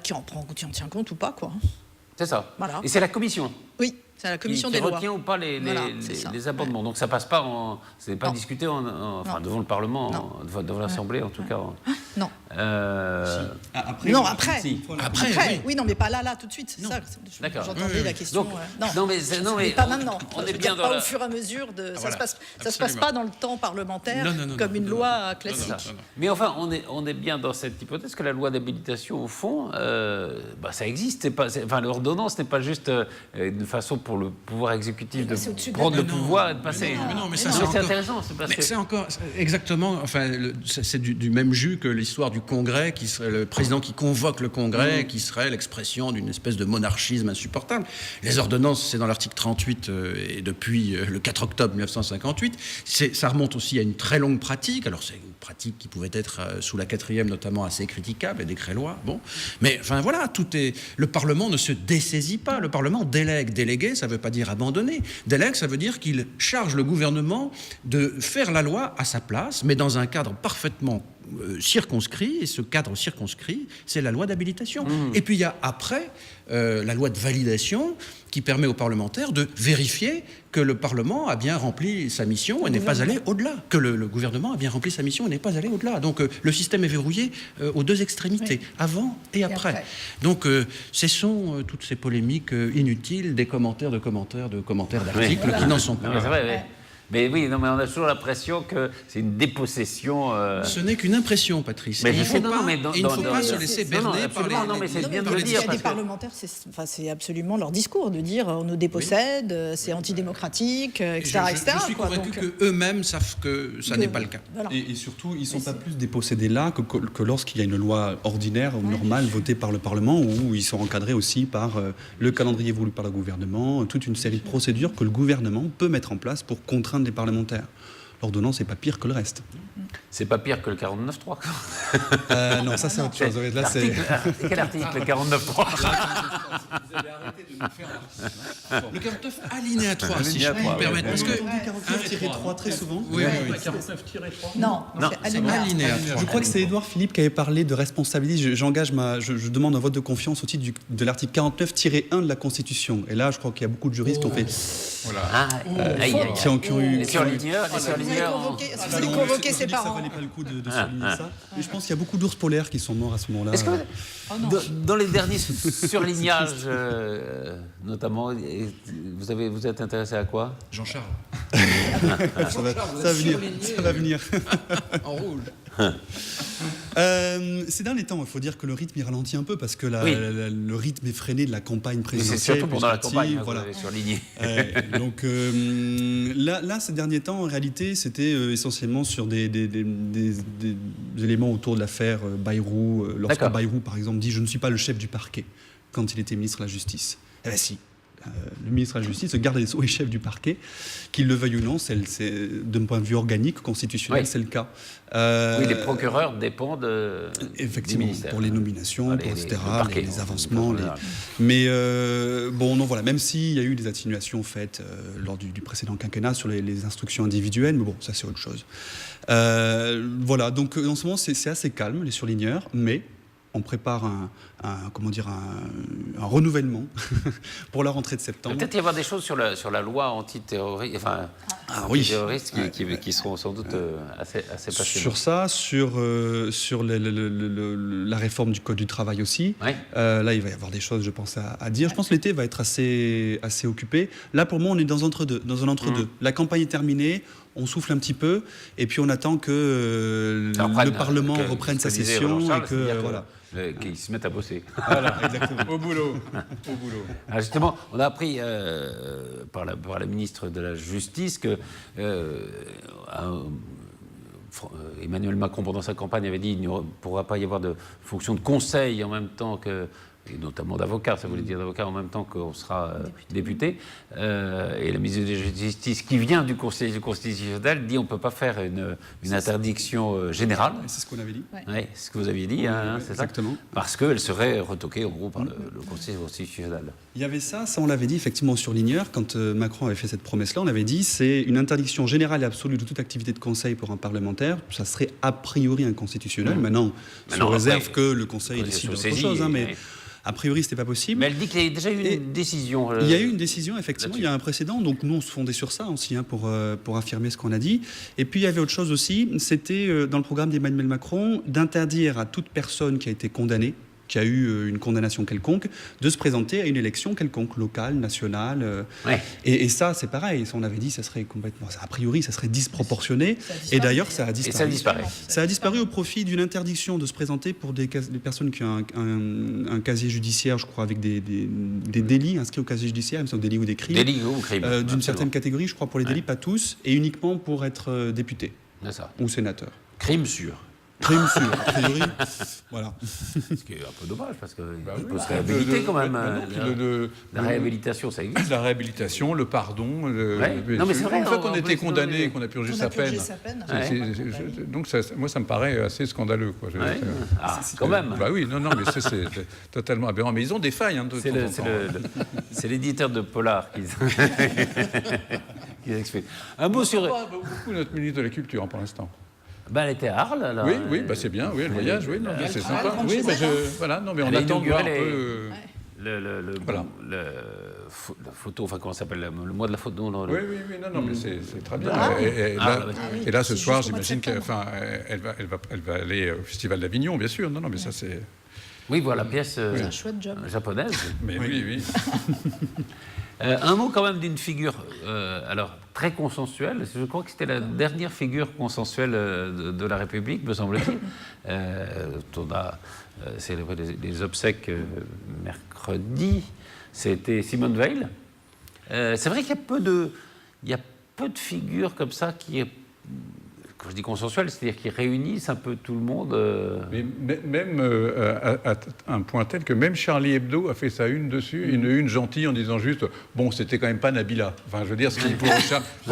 qui en tient compte ou pas, quoi. C'est ça. Voilà. Et c'est la commission. Oui, c'est la commission qui des lois. retient ou pas les amendements. Donc ça passe pas c'est pas discuté devant le Parlement, devant l'Assemblée en tout cas. Non. Après. Après, oui, non, mais pas là, tout de suite. C'est ça. D'accord. J'entendais la question. Non, mais pas maintenant. On est bien dans pas au fur et à mesure de. Voilà. Ça se passe pas dans le temps parlementaire comme une loi classique. Non. Mais enfin, on est bien dans cette hypothèse que la loi d'habilitation, au fond, ça existe. L'ordonnance n'est pas juste une façon pour le pouvoir exécutif de prendre le pouvoir et de passer. Mais c'est intéressant. C'est encore exactement. C'est du même jus que l'histoire du Congrès, qui serait le président qui convoque le Congrès, qui serait l'expression d'une espèce de monarchisme insupportable. Les ordonnances, c'est dans l'article 38 et depuis le 4 octobre 1958. Ça remonte aussi à une très longue pratique. Alors c'est une pratique qui pouvait être sous la 4e notamment assez critiquable, les décrets-lois. Bon, mais voilà, le Parlement ne se dessaisit pas. Le Parlement délègue. Déléguer, ça ne veut pas dire abandonner. Délègue, ça veut dire qu'il charge le gouvernement de faire la loi à sa place, mais dans un cadre parfaitement circonscrit, et ce cadre circonscrit, c'est la loi d'habilitation. Et puis il y a après la loi de validation qui permet aux parlementaires de vérifier que le Parlement a bien rempli sa mission et n'est pas allé au-delà, que le gouvernement a bien rempli sa mission et n'est pas allé au-delà. Donc le système est verrouillé aux deux extrémités, avant et après. Donc cessons toutes ces polémiques inutiles, des commentaires d'articles qui n'en sont pas. C'est vrai, mais oui, on a toujours l'impression que c'est une dépossession. Ce n'est qu'une impression, Patrice. Mais il ne faut pas se laisser berner par les. Non, mais c'est bien de le dire. Il y a des parlementaires, c'est absolument leur discours de dire on nous dépossède, c'est antidémocratique, etc. Je suis convaincu qu'eux-mêmes savent que ça n'est pas le cas. Voilà. Et surtout, ils ne sont pas plus dépossédés là que lorsqu'il y a une loi ordinaire ou normale votée par le Parlement, où ils sont encadrés aussi par le calendrier voulu par le gouvernement, toute une série de procédures que le gouvernement peut mettre en place pour contraindre les parlementaires. L'ordonnance n'est pas pire que le reste. C'est pas pire que le 49.3. Non, ça c'est autre chose. Là, quel article, le 49.3? Vous avez arrêté de nous faire le 49 alinéa 3, si je puis me permettre. Parce que 49-3 très souvent. Oui. 49-3. Non, c'est alinéa 3. Je crois que c'est Édouard Philippe qui avait parlé de responsabilité. Je demande un vote de confiance au titre de l'article 49-1 de la Constitution. Et là, je crois qu'il y a beaucoup de juristes qui ont fait. Voilà. Qui ont eu. Les surligneurs. Vous allez convoquer ses parents. Ça valait pas le coup de souligner ça. Et je pense qu'il y a beaucoup d'ours polaires qui sont morts à ce moment-là. Est-ce que dans les derniers surlignages, notamment, vous êtes intéressé à quoi? Jean-Charles. Ça va venir. En rouge. Ces derniers temps, il faut dire que le rythme il ralentit un peu parce que le rythme effréné de la campagne présidentielle. C'est surtout pendant la campagne, voilà. Vous avez surligné. Donc là, ces derniers temps, en réalité, c'était essentiellement sur des éléments autour de l'affaire Bayrou. Lorsque Bayrou, par exemple, dit « Je ne suis pas le chef du parquet » quand il était ministre de la Justice. Eh bien si. Le ministre de la Justice, le garde des Sceaux est chef du parquet, qu'il le veuille ou non, d'un point de vue organique, constitutionnel, c'est le cas. Oui, les procureurs dépendent effectivement, du ministère. pour les nominations, etc., les avancements. Mais voilà, même s'il y a eu des atténuations faites lors du précédent quinquennat sur les instructions individuelles, mais bon, ça c'est autre chose. Voilà, donc en ce moment c'est assez calme, les surligneurs, mais on prépare un renouvellement pour la rentrée de septembre. Peut-être y avoir des choses sur la loi antiterroriste, terroristes qui seront sans doute assez passionnants. Sur ça, sur la réforme du Code du travail aussi, là il va y avoir des choses, je pense, à dire. Je pense que l'été va être assez occupé. Là, pour moi, on est dans un entre-deux. La campagne est terminée, on souffle un petit peu, et puis on attend que le Parlement reprenne sa session et que voilà. Qu'ils se mettent à bosser. Voilà, exactement. Au boulot. Alors justement, on a appris par la ministre de la Justice que Emmanuel Macron, pendant sa campagne, avait dit qu'il ne pourra pas y avoir de fonction de conseil en même temps que, et notamment d'avocat, ça voulait dire d'avocat en même temps qu'on sera député. Et la ministre de la Justice, qui vient du Conseil constitutionnel, dit qu'on ne peut pas faire une interdiction générale. C'est ce qu'on avait dit. Ouais, c'est ce que vous aviez dit, c'est ça. Exactement. Parce qu'elle serait retoquée, en gros, par le Conseil constitutionnel. Il y avait ça on l'avait dit effectivement sur Ligneur, quand Macron avait fait cette promesse-là, on avait dit c'est une interdiction générale et absolue de toute activité de conseil pour un parlementaire, ça serait a priori inconstitutionnel. Maintenant, sous réserve que le Conseil décide d'autre chose, mais... A priori, c'était pas possible. Mais elle dit qu'il y a déjà eu une décision. Il y a eu une décision, effectivement. Il y a un précédent. Donc nous, on se fondait sur ça aussi pour affirmer ce qu'on a dit. Et puis il y avait autre chose aussi. C'était dans le programme d'Emmanuel Macron d'interdire à toute personne qui a été condamnée, qui a eu une condamnation quelconque, de se présenter à une élection quelconque, locale, nationale. Et ça, c'est pareil. Ça, on avait dit, ça serait complètement... A priori, ça serait disproportionné. Et d'ailleurs, ça a disparu. Et ça disparaît. Ça a disparu au profit d'une interdiction de se présenter pour des personnes qui ont un casier judiciaire, je crois, avec des délits inscrits au casier judiciaire, des délits ou des crimes. Délits ou crimes. D'une certaine catégorie, je crois, pour les délits, pas tous, et uniquement pour être député ou sénateur. Crime sûr. Crime sûr, a priori. Voilà. Ce qui est un peu dommage, parce qu'il faut se réhabiliter quand même. La réhabilitation, ça existe. La réhabilitation, le pardon. Non, mais c'est vrai. Une fois qu'on a été condamné et qu'on a purgé sa peine. Donc, moi, ça me paraît assez scandaleux. Quoi. Quand même. Bah oui, non, mais ça, c'est totalement aberrant. Mais ils ont des failles. C'est l'éditeur de Polar qui explique. Un mot sur. On parle pas beaucoup notre ministre de la Culture pour l'instant. Elle était à Arles, là. Oui, c'est bien, oui, elle voyage, oui, c'est sympa. Oui, voilà, non, mais on attend de voir un peu... La photo, enfin, comment ça s'appelle, le mois de la photo. Oui, non, mais c'est très bien. Et là, ce soir, j'imagine qu'elle va aller au Festival d'Avignon, bien sûr. Non, mais ça, c'est... Oui, voilà, pièce un chouette job. Japonaise. Mais oui. Un mot quand même d'une figure, alors très consensuelle. Je crois que c'était la dernière figure consensuelle de la République, me semble-t-il. On a célébré les obsèques mercredi. C'était Simone Veil. C'est vrai qu'il y a peu de figures comme ça qui, quand je dis consensuelles, c'est-à-dire qui réunissent un peu tout le monde. Mais même à un point tel que même Charlie Hebdo a fait sa une dessus, une une gentille en disant juste bon, c'était quand même pas Nabila. Enfin, je veux dire, ce qui pour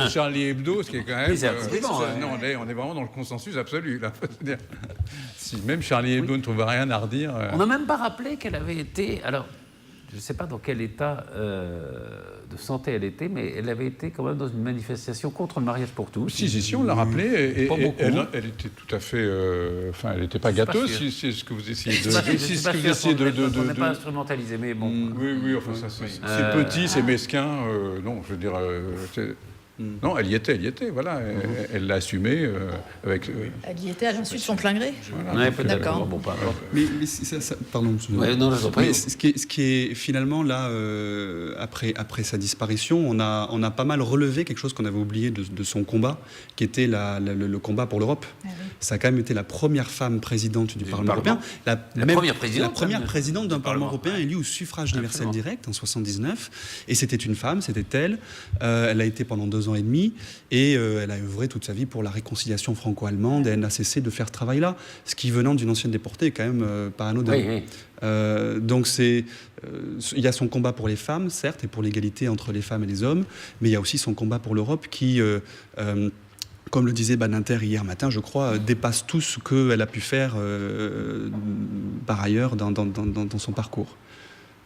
Charlie Hebdo, ce qui est quand même. Non, on est vraiment dans le consensus absolu là. Si même Charlie Hebdo ne trouve rien à redire. On n'a même pas rappelé qu'elle avait été. Alors, je ne sais pas dans quel état de santé elle était, mais elle avait été quand même dans une manifestation contre le mariage pour tous. Si, on l'a rappelé. Et elle était tout à fait... Enfin, elle n'était pas gâteuse, si c'est ce que vous essayez de... On n'est pas instrumentalisé, mais bon... Oui, enfin, ça, c'est petit, c'est mesquin. Non, je veux dire... Non, elle y était, voilà. Elle l'a assumé avec... Elle y était à l'insu de son plein gré. Voilà. D'accord. Bon, mais pardon. Mais ce qui est finalement là, après sa disparition, on a pas mal relevé quelque chose qu'on avait oublié de son combat, qui était le combat pour l'Europe. Ça a quand même été la première femme présidente du Parlement européen. La première présidente d'un Parlement européen élue au suffrage universel direct en 79. Et c'était une femme, c'était elle. Elle a été pendant 2 ans et demi, et elle a œuvré toute sa vie pour la réconciliation franco-allemande, et elle n'a cessé de faire ce travail-là, ce qui, venant d'une ancienne déportée, est quand même pas anodin. Oui. Donc il y a son combat pour les femmes, certes, et pour l'égalité entre les femmes et les hommes, mais il y a aussi son combat pour l'Europe qui, comme le disait Badinter hier matin, je crois, dépasse tout ce qu'elle a pu faire par ailleurs dans son parcours.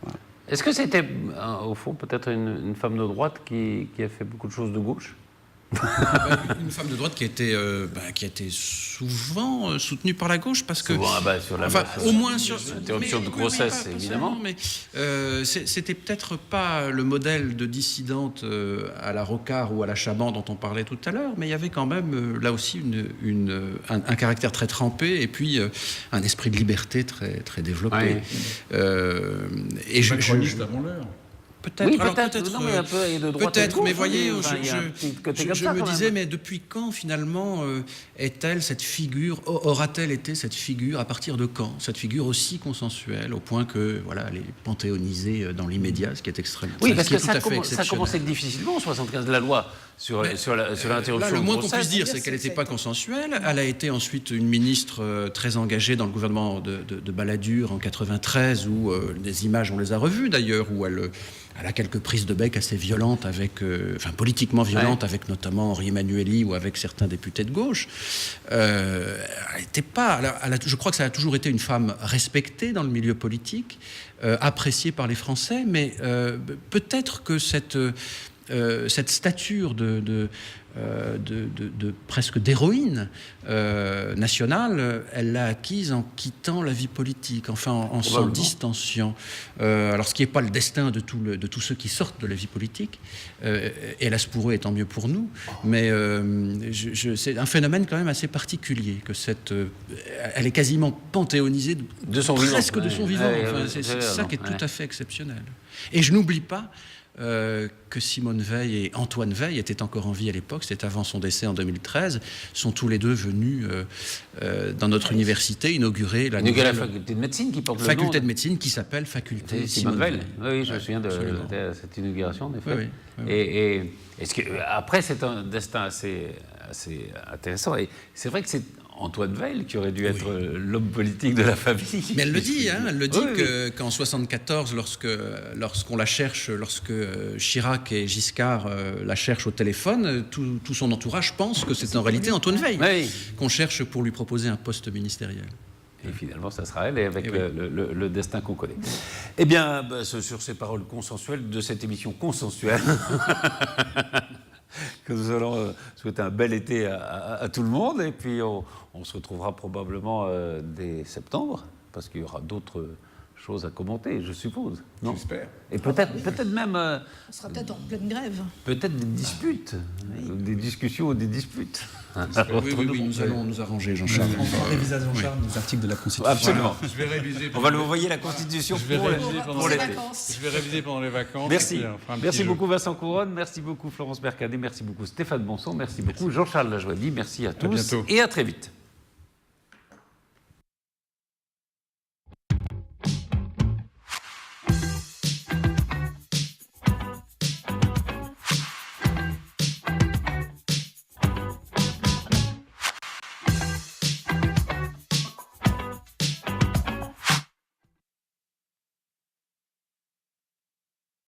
Voilà. Est-ce que c'était, au fond, peut-être une femme de droite qui a fait beaucoup de choses de gauche ? Une femme de droite qui a été souvent soutenue par la gauche parce que au moins sur l'interruption de grossesse, évidemment. Mais c'était peut-être pas le modèle de dissidente à la Rocard ou à la Chaban dont on parlait tout à l'heure, mais il y avait quand même là aussi un caractère très trempé et puis un esprit de liberté très très développé. Et macroniste avant l'heure. Peut-être, oui, peut-être, mais voyez, je me disais, mais depuis quand finalement est-elle cette figure, aura-t-elle été cette figure, à partir de quand, cette figure aussi consensuelle, au point que voilà, elle est panthéonisée dans l'immédiat, ce qui est extrêmement. Oui, parce que ça commençait difficilement en 75 la loi sur l'interruption. Là, le moins qu'on puisse dire, c'est qu'elle n'était pas consensuelle. Elle a été ensuite une ministre très engagée dans le gouvernement de Balladur en 93, où des images, on les a revues d'ailleurs, où elle a quelques prises de bec assez violentes, politiquement violentes, avec notamment Henri Emmanuelli ou avec certains députés de gauche. Elle n'était pas. Je crois que ça a toujours été une femme respectée dans le milieu politique, appréciée par les Français, mais peut-être que cette stature de presque d'héroïne nationale, elle l'a acquise en quittant la vie politique, enfin en s'en distanciant. Alors ce qui n'est pas le destin de tous ceux qui sortent de la vie politique, hélas pour eux et tant mieux pour nous, mais c'est un phénomène quand même assez particulier, que elle est quasiment panthéonisée de son vivant. C'est ça qui est tout à fait exceptionnel. Et je n'oublie pas que Simone Veil et Antoine Veil étaient encore en vie à l'époque, c'était avant son décès en 2013, sont tous les deux venus dans notre université inaugurer la nouvelle faculté de médecine qui porte faculté de médecine qui s'appelle faculté Simone Veil. Oui, je me souviens de cette inauguration, en effet. Oui. Et est-ce que, après, c'est un destin assez intéressant. Et c'est vrai que c'est Antoine Veil qui aurait dû être l'homme politique de la famille. Mais elle le dit, qu'en 1974, lorsqu'on la cherche, lorsque Chirac et Giscard la cherchent au téléphone, tout son entourage pense que c'est en réalité Antoine Veil qu'on cherche pour lui proposer un poste ministériel. Et finalement, ça sera elle, et avec le destin qu'on connaît. Eh bien, sur ces paroles consensuelles de cette émission consensuelle, que nous allons souhaiter un bel été à tout le monde, et puis on se retrouvera probablement dès septembre, parce qu'il y aura d'autres choses à commenter, je suppose. Non ? J'espère. Et peut-être même... on sera peut-être en pleine grève. Peut-être des disputes, des discussions ou des disputes. Oui, nous allons nous arranger, Jean-Charles. On fera réviser à Jean-Charles les articles de la Constitution. Absolument. Je vais réviser. On va lui envoyer la Constitution pour l'été. Je vais réviser pendant les vacances. Merci. Merci beaucoup Vincent Couronne, merci beaucoup Florence Mercadet, merci beaucoup Stéphane Bonson, merci beaucoup Jean-Charles Lajoie. Merci à tous et à très vite.